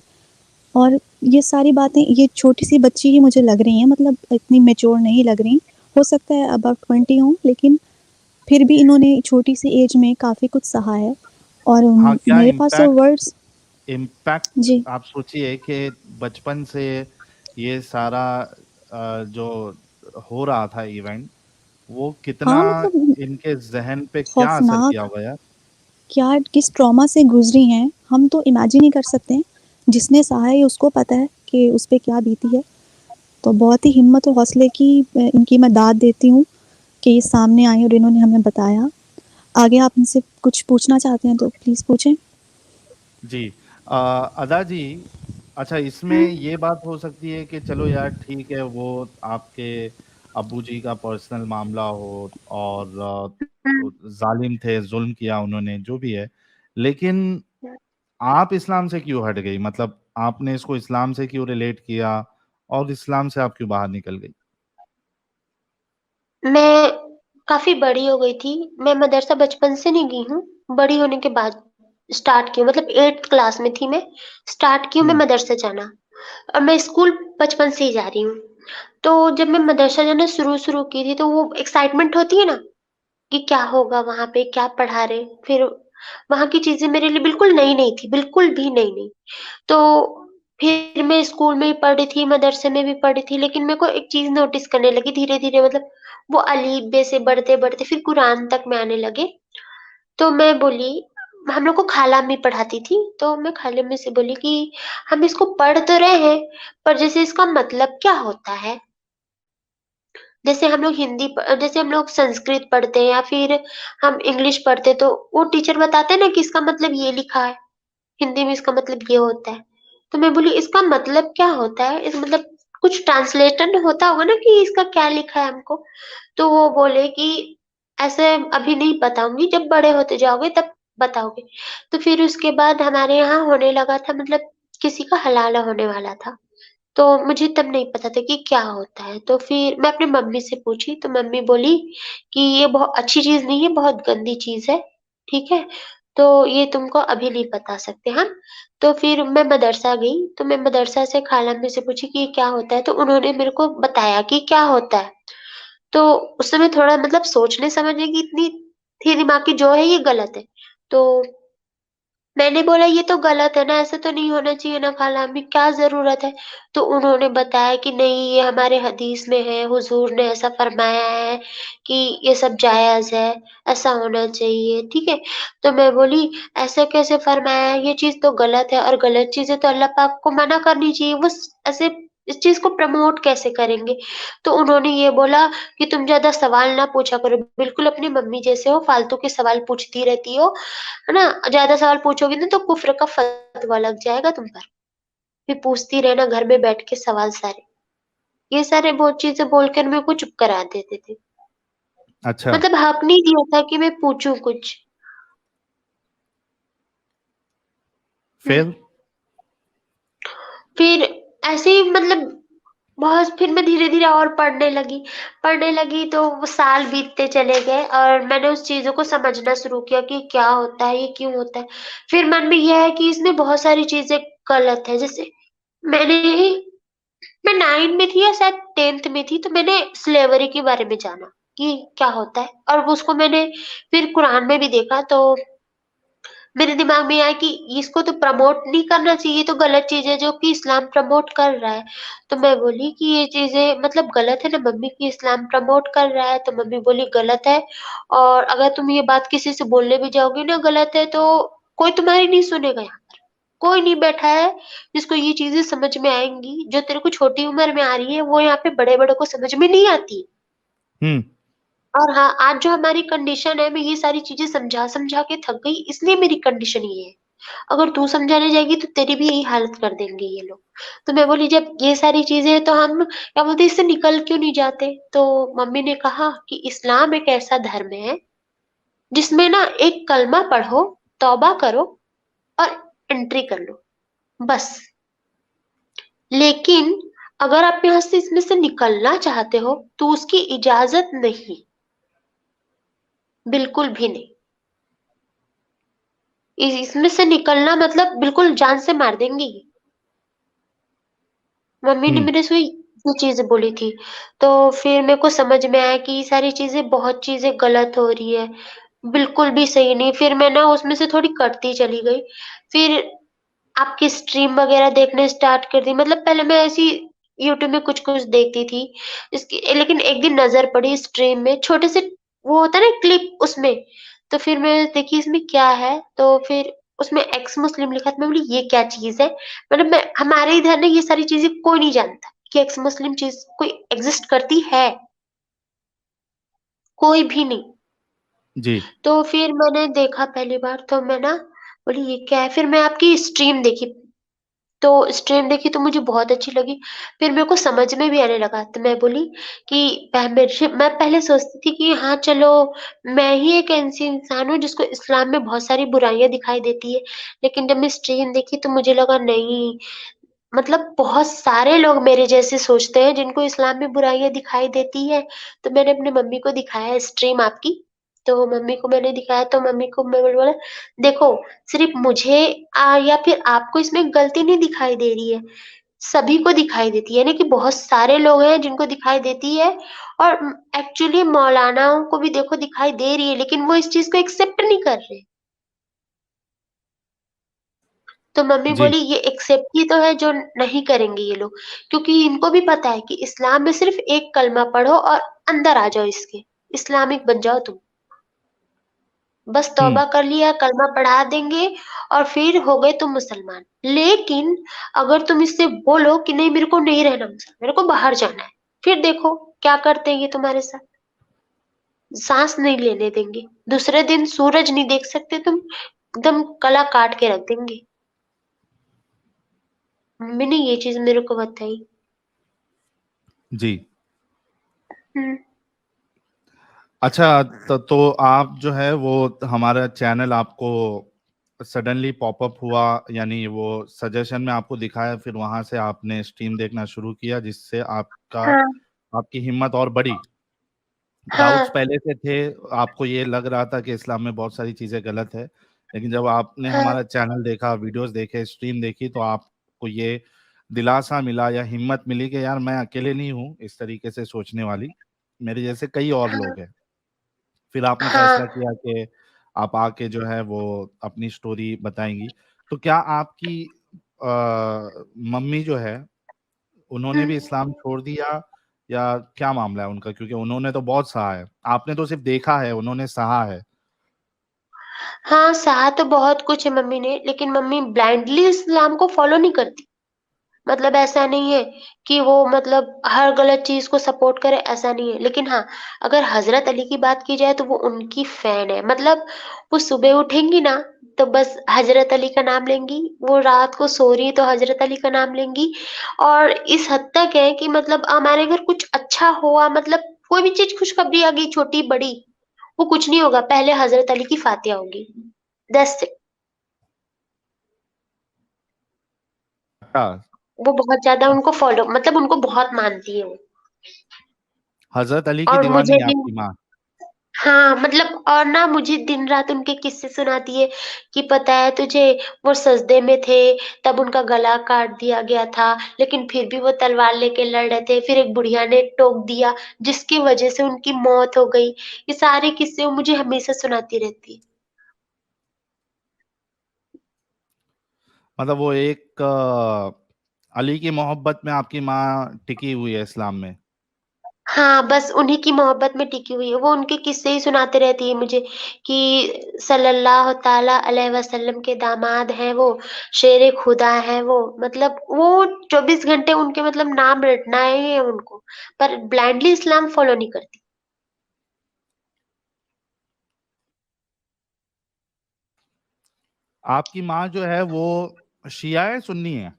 S3: और ये सारी बातें ये छोटी-सी बच्ची ही मुझे लग रही हैं, मतलब इतनी मैच्योर नहीं लग रही। हो सकता है अबाउट 20 हों, लेकिन फिर भी इन्होंने छोटी-सी एज में काफ़ी कुछ सहा है और
S1: हाँ, क्या
S3: मेरे पास तो वर्ड्स
S1: इम्पैक्ट
S3: जी।
S1: आप सोचिए कि बचपन से ये सारा जो हो रहा था इवेंट, वो कितना
S3: हाँ, मतलब
S1: इनके ज़हन पे क्या असर
S3: खौफ़नाक
S1: किया होगा यार?
S3: क्या किस ट्रॉमा से गुज़री हैं, हम तो इमेजिन ही कर सकते हैं। जिसने सहा है उसको पता है कि उस पे क्या बीती है। तो बहुत ही हिम्मत और हौसले की इनकी मैं दाद देती हूँ कि ये सामने आई और इन्होंने हमें बताया। आगे आप इनसे कुछ पूछना चाहते हैं तो प्लीज़ पूछें।
S1: जी। अदा जी, अच्छा इसमें
S2: हुँ।
S1: ये बात हो सकती है कि चलो यार ठीक है, वो आपके अब्बूजी का पर्सनल मामला हो और
S2: हुँ।
S1: ज़ालिम थे, ज़ुल्म किया उन्होंने, जो भी है। लेकिन आप इस्लाम से क्यों हट गई? मतलब आपने इसको इस्लाम से क्यों रिलेट किया और इस्लाम से आप क्यों बाहर निकल गई?
S2: मैं काफ़ी बड़ी हो गई थी। मैं मदरसा बचपन से नहीं गई हूँ, बड़ी होने के बाद स्टार्ट की हूँ मतलब 8th क्लास में थी मैं, स्टार्ट की हूँ मैं
S1: हुँ,
S2: मदरसे जाना और मैं स्कूल बचपन से ही जा रही हूँ। तो जब मैं मदरसा जाना शुरू-शुरू की थी, तो वो एक्साइटमेंट होती है ना कि क्या होगा वहाँ पे, क्या पढ़ा रहे? फिर वहाँ की चीज़ें मेरे लिए बिल्कुल नई-नई थी, बिल्कुल भी नई-नई। तो फिर मैं स्कूल में भी पढ़ी थी, मदरसे में भी पढ़ी थी, लेकिन मेरे को एक चीज़ नोटिस करने लगी धीरे-धीरे मतलब वो अलीफ बे से बढ़ते-बढ़ते फिर कुरान तक में आने लगे। तो मैं बोली हम लोग को खाला अम्मी पढ़ाती थी, तो मैं खाला अम्मी से बोली कि हम इसको पढ़ तो रहे हैं, पर जैसे इसका मतलब क्या होता है? जैसे हम लोग संस्कृत पढ़ते हैं या फिर हम इंग्लिश पढ़ते हैं, तो वो टीचर बताते हैं ना कि इसका मतलब ये लिखा है। हिंदी में इसका मतलब ये होता है। तो मैं बोली इसका मतलब क्या होता है? इस मतलब कुछ ट्रांसलेशन होता होगा ना कि इसका क्या लिखा है हमको? तो वो बोले कि ऐसे अभी नहीं बताऊँगी, जब बड़े होते जाओगे तब बताओगे। तो फिर उसके बाद हमारे यहाँ होने लगा था मतलब किसी का हलाला होने वाला था। तो मुझे तब नहीं पता था कि क्या होता है। तो फिर मैं अपनी मम्मी से पूछी तो मम्मी बोली कि ये बहुत अच्छी चीज़ नहीं है, बहुत गंदी चीज़ है, ठीक है? तो ये तुमको अभी नहीं बता सकते हम। तो फिर मैं मदरसा गई, तो मैं मदरसा से खाला अम्मी से पूछी कि ये क्या होता है? तो उन्होंने मेरे को बताया कि क्या होता है। तो उस समय थोड़ा मतलब सोचने समझने की इतनी थी दिमाग की जो है ये गलत है। तो मैंने बोला ये तो गलत है ना, ऐसा तो नहीं होना चाहिए ना खाला अम्मी, क्या ज़रूरत है? तो उन्होंने बताया कि नहीं ये हमारे हदीस में है, हुज़ूर ने ऐसा फ़रमाया है कि ये सब जायज़ है, ऐसा होना चाहिए, ठीक है? तो मैं बोली ऐसे कैसे फ़रमाया है? ये चीज़ तो गलत है और गलत चीज़ें तो अल्लाह पाक को मना करनी चाहिए, वो स ऐसे इस चीज़ को प्रमोट कैसे करेंगे? तो उन्होंने ये बोला कि तुम ज़्यादा सवाल ना पूछा करो, बिल्कुल अपनी मम्मी जैसे हो, फालतू के सवाल पूछती रहती हो। है ना? ज़्यादा सवाल पूछोगी ना तो कुफ़्र का फ़तवा लग जाएगा तुम पर। फिर पूछती रहना घर में बैठ के सवाल सारे। ये सारे बहुत चीज़ें बोलकर मेरे को चुप करा देते थे।
S1: अच्छा,
S2: मतलब हक नहीं दिया था कि मैं पूछूँ कुछ। हुँ।
S1: फिर?
S2: फिर ऐसे ही मतलब बहुत फिर मैं धीरे-धीरे और पढ़ने लगी तो वो साल बीतते चले गए और मैंने उस चीज़ों को समझना शुरू किया कि क्या होता है, ये क्यों होता है। फिर मन में ये है कि इसमें बहुत सारी चीज़ें गलत है। जैसे मैंने मैं 9 में थी या शायद 10th में थी, तो मैंने स्लेवरी के बारे में जाना कि क्या होता है और वो उसको मैंने फिर कुरान में भी देखा तो मेरे दिमाग में आया कि इसको तो प्रमोट नहीं करना चाहिए, ये तो गलत चीज़ है जो कि इस्लाम प्रमोट कर रहा है। तो मैं बोली कि ये चीज़ें मतलब गलत है ना मम्मी कि इस्लाम प्रमोट कर रहा है, तो मम्मी बोली गलत है और अगर तुम ये बात किसी से बोलने भी जाओगी ना गलत है तो कोई तुम्हारी नहीं सुनेगा यहाँ पर। कोई नहीं बैठा है जिसको ये चीज़ें समझ में आएँगी, जो तेरे को छोटी उम्र में आ रही है, वो यहाँ पे बड़े-बड़ों को समझ में नहीं आती।
S1: हुँ,
S2: और हाँ, आज जो हमारी कंडीशन है, मैं ये सारी चीज़ें समझा-समझा के थक गई, इसलिए मेरी कंडीशन ये है। अगर तू समझाने जाएगी तो तेरी भी यही हालत कर देंगे ये लोग। तो मैं बोली जब ये सारी चीज़ें हैं तो हम क्या बोलते हैं इससे निकल क्यों नहीं जाते? तो मम्मी ने कहा कि इस्लाम एक ऐसा धर्म है, जिसमें ना एक कलमा पढ़ो, तौबा करो और एंट्री कर लो, बस। लेकिन अगर आप यहाँ से इसमें से निकलना चाहते हो, तो उसकी इजाज़त नहीं, बिल्कुल भी नहीं। इसमें से निकलना मतलब बिल्कुल जान से मार देंगे ये। मम्मी ने मेरे से ये चीज़ें बोली थी। तो फिर मेरे को समझ में आया कि ये सारी चीज़ें बहुत चीज़ें गलत हो रही है, बिल्कुल भी सही नहीं। फिर मैं ना उसमें से थोड़ी कटती चली गई। फिर आपकी स्ट्रीम वगैरह देखने स्टार्ट कर दी। मतलब पहले मैं ऐसी यूट्यूब में कुछ-कुछ देखती थी। इसकी लेकिन एक दिन नज़र पड़ी स्ट्रीम में छोटे से वो होता है ना क्लिप उसमें, तो फिर मैं देखी इसमें क्या है, तो फिर उसमें एक्स मुस्लिम लिखा था। मैं बोली ये क्या चीज़ है? मतलब मैं हमारे इधर ना ये सारी चीज़ें कोई नहीं जानता कि एक्स मुस्लिम चीज़ कोई एक्ज़िस्ट करती है, कोई भी नहीं।
S1: जी।
S2: तो फिर मैंने देखा पहली बार तो मैं ना बोली ये क्या है? फिर मैं आपकी स्ट्रीम देखी। तो स्ट्रीम देखी तो मुझे बहुत अच्छी लगी। फिर मेरे को समझ में भी आने लगा, तो मैं बोली कि मैं पहले सोचती थी कि हाँ, चलो मैं ही एक ऐसी इंसान हूँ जिसको इस्लाम में बहुत सारी बुराइयाँ दिखाई देती है। लेकिन जब मैं स्ट्रीम देखी तो मुझे लगा नहीं, मतलब बहुत सारे लोग मेरे जैसे सोचते हैं जिनको इस्लाम में बुराइयाँ दिखाई देती है। तो मैंने अपनी मम्मी को दिखाया स्ट्रीम आपकी, तो मम्मी को मैंने दिखाया तो मम्मी को मैंने बोला, देखो सिर्फ़ मुझे या फिर आपको इसमें गलती नहीं दिखाई दे रही है, सभी को दिखाई देती है। यानी कि बहुत सारे लोग हैं जिनको दिखाई देती है और एक्चुअली मौलानाओं को भी देखो दिखाई दे रही है, लेकिन वो इस चीज़ को एक्सेप्ट नहीं कर रहे। तो मम्मी
S1: जी।
S2: बोली ये एक्सेप्ट ही तो है जो नहीं करेंगे ये लोग, क्योंकि इनको भी पता है कि इस्लाम में सिर्फ़ एक कलमा पढ़ो और अंदर आ जाओ इसके, इस्लामिक बन जाओ तुम। बस
S1: हुँ।
S2: तौबा कर लिया, कलमा पढ़ा देंगे और फिर हो गए तुम मुसलमान। लेकिन अगर तुम इससे बोलो कि नहीं मेरे को नहीं रहना मुसलमान, मेरे को बाहर जाना है, फिर देखो क्या करते हैं ये तुम्हारे साथ। साँस नहीं लेने देंगे, दूसरे दिन सूरज नहीं देख सकते तुम, एकदम गला काट के रख देंगे। मम्मी ने ये चीज़ मेरे को बताई।
S1: जी।
S2: हुँ।
S1: अच्छा, तो आप जो है वो हमारा चैनल आपको सडनली पॉपअप हुआ, यानी वो सजेशन में आपको दिखाया, फिर वहाँ से आपने स्ट्रीम देखना शुरू किया, जिससे
S2: हाँ,
S1: आपकी हिम्मत और बढ़ी।
S2: हाँ,
S1: डाउट्स पहले से थे, आपको ये लग रहा था कि इस्लाम में बहुत सारी चीज़ें गलत है, लेकिन जब आपने
S2: हाँ,
S1: हमारा चैनल देखा, वीडियोज़ देखे, स्ट्रीम देखी, तो आपको ये दिलासा मिला या हिम्मत मिली कि यार मैं अकेले नहीं हूँ इस तरीके से सोचने वाली, मेरे जैसे कई और
S2: हाँ,
S1: लोग हैं। फिर आपने
S2: हाँ,
S1: फैसला किया कि आप आके जो है वो अपनी स्टोरी बताएँगी। तो क्या आपकी मम्मी जो है, उन्होंने
S2: हुँ।
S1: भी इस्लाम छोड़ दिया या क्या मामला है उनका? क्योंकि उन्होंने तो बहुत सहा है। आपने तो सिर्फ़ देखा है, उन्होंने सहा है।
S2: हाँ, सहा तो बहुत कुछ है मम्मी ने, लेकिन मम्मी ब्लाइंडली इस्लाम को फ़ॉलो नहीं करती। मतलब ऐसा नहीं है कि वो मतलब हर गलत चीज़ को सपोर्ट करे, ऐसा नहीं है। लेकिन हाँ, अगर हज़रत अली की बात की जाए तो वो उनकी फ़ैन है। मतलब वो सुबह उठेंगी ना, तो बस हज़रत अली का नाम लेंगी, वो रात को सो रही है तो हज़रत अली का नाम लेंगी और इस हद तक है कि मतलब हमारे घर कुछ अच्छा हुआ, मतलब कोई भी चीज़ खुशखबरी आ गई छोटी-बड़ी, वो कुछ नहीं होगा, पहले हज़रत अली की फ़ातिहा होगी। That's it.
S1: अच्छा,
S2: वो बहुत ज़्यादा उनको फ़ॉलो मतलब उनको बहुत मानती है वो।
S1: हज़रत अली की
S2: और
S1: दीवानी
S2: मुझे
S1: है
S2: भी
S1: आपकी माँ।
S2: हाँ, मतलब और ना मुझे दिन-रात उनके किस्से सुनाती है कि पता है तुझे वो सजदे में थे, तब उनका गला काट दिया गया था, लेकिन फिर भी वो तलवार लेके लड़ रहे थे। फिर एक बुढ़िया ने टोक दिया, जिसकी वज़ह से उनकी मौत हो गई। ये सारे किस्से वो मुझे हमेशा सुनाती रहती है।
S1: मतलब वो एक अली की मोहब्बत में आपकी माँ टिकी हुई है इस्लाम में।
S2: हाँ, बस उन्हीं की मोहब्बत में टिकी हुई है। वो उनके किस्से ही सुनाते रहती है मुझे कि सल्लल्लाहु ताला अलैहि वसल्लम के दामाद हैं वो, शेरे खुदा हैं वो। मतलब वो 24 घंटे उनके मतलब नाम रटना ही है उनको, पर ब्लाइंडली इस्लाम फ़ॉलो नहीं करती।
S1: आपकी माँ जो है वो शिया है, सुन्नी है?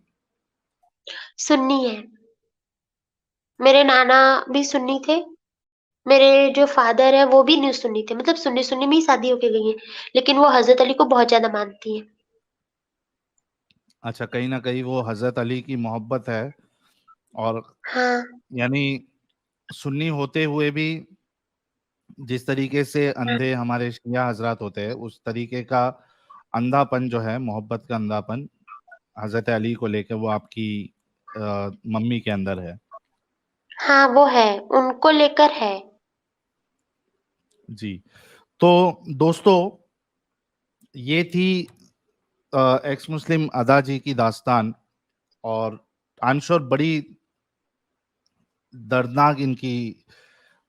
S2: सुन्नी है। मेरे नाना भी सुन्नी थे, मेरे जो फ़ादर हैं वो भी न्यू सुन्नी थे। मतलब सुन्नी-सुन्नी में ही शादी होके गई हैं, लेकिन वो हज़रत अली को बहुत ज़्यादा मानती हैं।
S1: अच्छा, कहीं न कहीं वो हज़रत अली की मोहब्बत है, और
S2: हाँ,
S1: यानी सुन्नी होते हुए भी जिस तरीके से
S2: हाँ,
S1: अंधे हमारे शिया हज़रात होते हैं, उस तरीके का अंधापन जो है, मोहब्बत का अंधापन हज़रत अली को लेके, वो आपकी मम्मी के अंदर है।
S2: हाँ वो है, उनको लेकर है।
S1: जी। तो दोस्तों, ये थी एक्स मुस्लिम अदा जी की दास्तान, और आई एम श्योर बड़ी दर्दनाक इनकी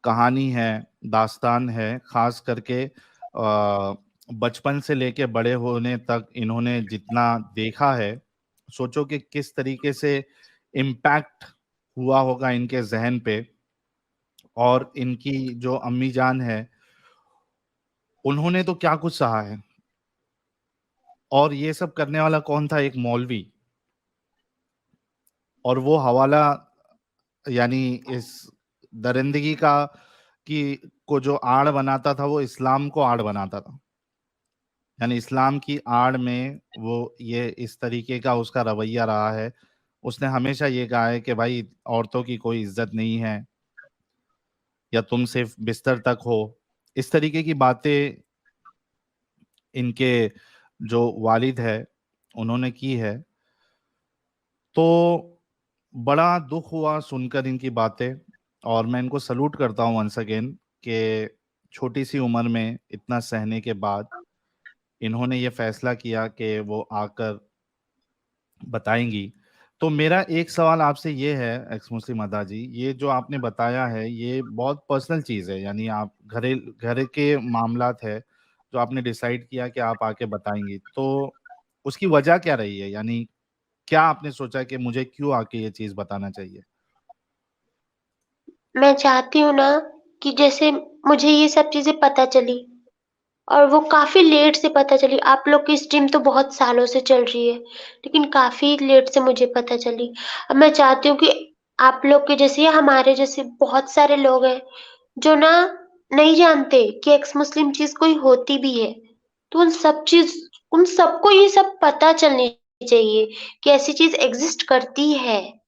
S1: कहानी है, दास्तान है। खास करके बचपन से लेके बड़े होने तक इन्होंने जितना देखा है, सोचो कि किस तरीके से इम्पैक्ट हुआ होगा इनके जहन पे। और इनकी जो अम्मी जान है, उन्होंने तो क्या कुछ सहा है। और ये सब करने वाला कौन था? एक मौलवी। और वो हवाला, यानी इस दरिंदगी का की को जो आड़ बनाता था, वो इस्लाम को आड़ बनाता था। यानी इस्लाम की आड़ में वो ये इस तरीके का उसका रवैया रहा है। उसने हमेशा ये कहा है कि भाई, औरतों की कोई इज्जत नहीं है, या तुम सिर्फ बिस्तर तक हो। इस तरीके की बातें इनके जो वालिद है उन्होंने की है। तो बड़ा दुख हुआ सुनकर इनकी बातें। और मैं इनको सलूट करता हूँ वंस अगेन, कि छोटी सी उम्र में इतना सहने के बाद इन्होंने ये फैसला किया कि वो आकर बताएंगी। तो मेरा एक सवाल आपसे ये है एक्स मुस्लिम अदा जी, ये जो आपने बताया है ये बहुत पर्सनल चीज़ है, यानी आप घर के मामलात है जो आपने डिसाइड किया कि आप आके बताएंगी। तो उसकी वजह क्या रही है? यानी क्या आपने सोचा कि मुझे क्यों आके ये चीज़ बताना चाहिए?
S2: मैं चाहती हूँ ना कि जैसे मुझे ये सब चीज़ें पता चली और वो काफ़ी लेट से पता चली। आप लोग की स्ट्रीम तो बहुत सालों से चल रही है, लेकिन काफ़ी लेट से मुझे पता चली। अब मैं चाहती हूँ कि आप लोग के जैसे या हमारे जैसे बहुत सारे लोग हैं, जो ना नहीं जानते कि एक्स मुस्लिम चीज़ कोई होती भी है। तो उन सबको ये सब पता चलनी चाहिए कि ऐसी चीज़ एग्ज़िस्ट करती है।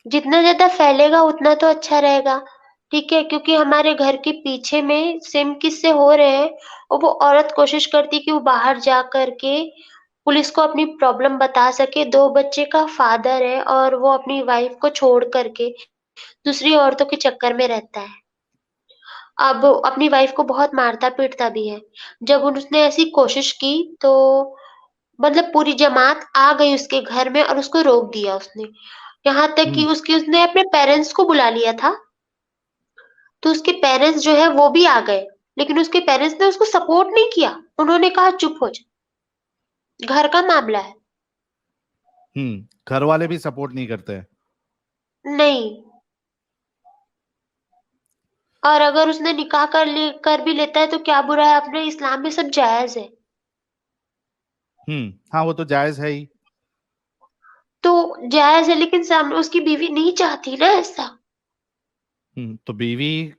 S2: जितना ज़्यादा फैलेगा उतना तो अच्छा रहेगा, ठीक है? क्योंकि हमारे घर के पीछे में सेम किस्से हो रहे हैं और वो औरत कोशिश करती है कि वो बाहर जा कर के पुलिस को अपनी प्रॉब्लम बता सके। 2 बच्चे का फादर है और वो अपनी वाइफ को छोड़ कर के दूसरी औरतों के चक्कर में रहता है। अब अपनी वाइफ को बहुत मारता-पीटता भी है। जब उसने ऐसी कोशिश की तो मतलब पूरी जमात आ गई उसके घर में और उसको रोक दिया उसने। यहाँ तक कि
S1: हम्म।
S2: उसने अपने पेरेंट्स को बुला लिया था, तो उसके पेरेंट्स जो है वो भी आ गए, लेकिन उसके पेरेंट्स ने उसको सपोर्ट नहीं किया। उन्होंने कहा चुप हो जा, घर का मामला है।
S1: घर वाले भी सपोर्ट नहीं करते हैं।
S2: नहीं, और अगर उसने निकाह कर भी लेता है तो क्या बुरा है? अपने इस्लाम में सब जायज़ है।
S1: हाँ, वो तो जायज है ही।
S2: तो जायज़ है, लेकिन सामने उसकी बीवी नहीं चाहती ना ऐसा।
S1: तो बीवी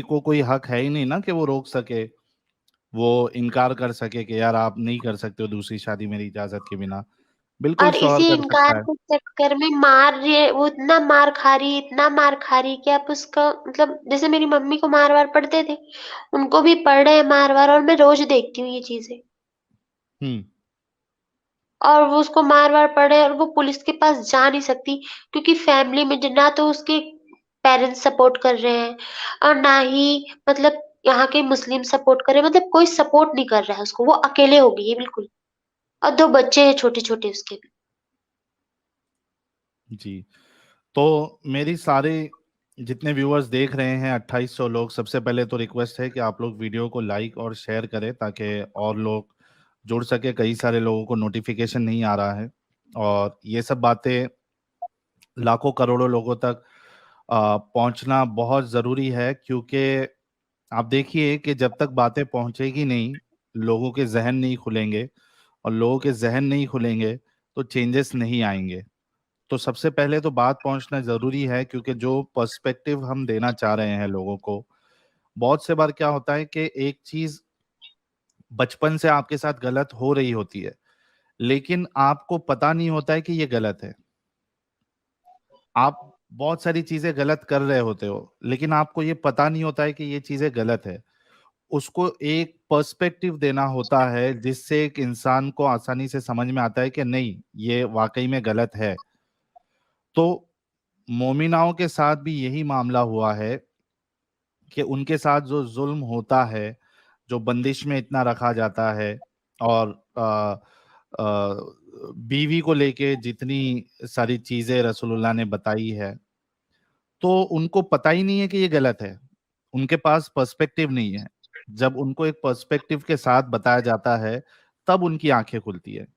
S1: को कोई हक है ही नहीं ना कि वो रोक सके, वो इनकार कर सके कि यार आप नहीं कर सकते हो दूसरी शादी मेरी इजाजत के बिना। बिल्कुल
S2: और
S1: शौहर
S2: इसी
S1: कर
S2: इनकार
S1: सकता है।
S2: के चक्कर में मार रही है, वो इतना मार खा रही है, इतना मार खा रही है कि आप उसका मतलब जैसे मेरी मम्मी को मार-वार पड़ते थे, उनको भी पड़ रहे हैं मार-वार और मैं रोज़ देखती हूँ ये चीज़ें।
S1: हम्म।
S2: और वो उसको मार-वार पड़ रहे हैं और वो पुलिस के पास जा नहीं सकती क्योंकि फैमिली में ज ना तो उसके पेरेंट्स सपोर्ट कर रहे हैं और ना ही मतलब यहाँ के मुस्लिम सपोर्ट कर रहे हैं, मतलब कोई सपोर्ट नहीं कर रहा है उसको, वो अकेले हो गई है बिल्कुल। और 2 बच्चे हैं छोटे-छोटे उसके भी।
S1: जी। तो मेरी सारे जितने व्यूअर्स देख रहे हैं 2800 लोग, सबसे पहले तो रिक्वेस्ट है कि आप लोग वीडियो को लाइक और शेयर करें ताकि और लोग जुड़ सके। कई सारे लोगों को नोटिफिकेशन नहीं आ रहा है, और ये सब बातें लाखों करोड़ों लोगों तक पहुंचना बहुत ज़रूरी है। क्योंकि आप देखिए कि जब तक बातें पहुंचेगी नहीं, लोगों के जहन नहीं खुलेंगे, और लोगों के जहन नहीं खुलेंगे तो चेंजेस नहीं आएंगे। तो सबसे पहले तो बात पहुंचना ज़रूरी है, क्योंकि जो पर्सपेक्टिव हम देना चाह रहे हैं लोगों को, बहुत से बार क्या होता है कि एक चीज़ बचपन से आपके साथ गलत हो रही होती है, लेकिन आपको पता नहीं होता है कि ये गलत है। आप बहुत सारी चीजें गलत कर रहे होते हो, लेकिन आपको ये पता नहीं होता है कि ये चीजें गलत है। उसको एक पर्सपेक्टिव देना होता है जिससे एक इंसान को आसानी से समझ में आता है कि नहीं, ये वाकई में गलत है। तो मोमिनाओं के साथ भी यही मामला हुआ है कि उनके साथ जो जुल्म होता है, जो बंदिश में इतना रखा जाता है, और बीवी को लेके जितनी सारी चीजें रसूलुल्लाह ने बताई है, तो उनको पता ही नहीं है कि ये गलत है। उनके पास पर्सपेक्टिव नहीं है। जब उनको एक पर्सपेक्टिव के साथ बताया जाता है, तब उनकी आंखें खुलती है।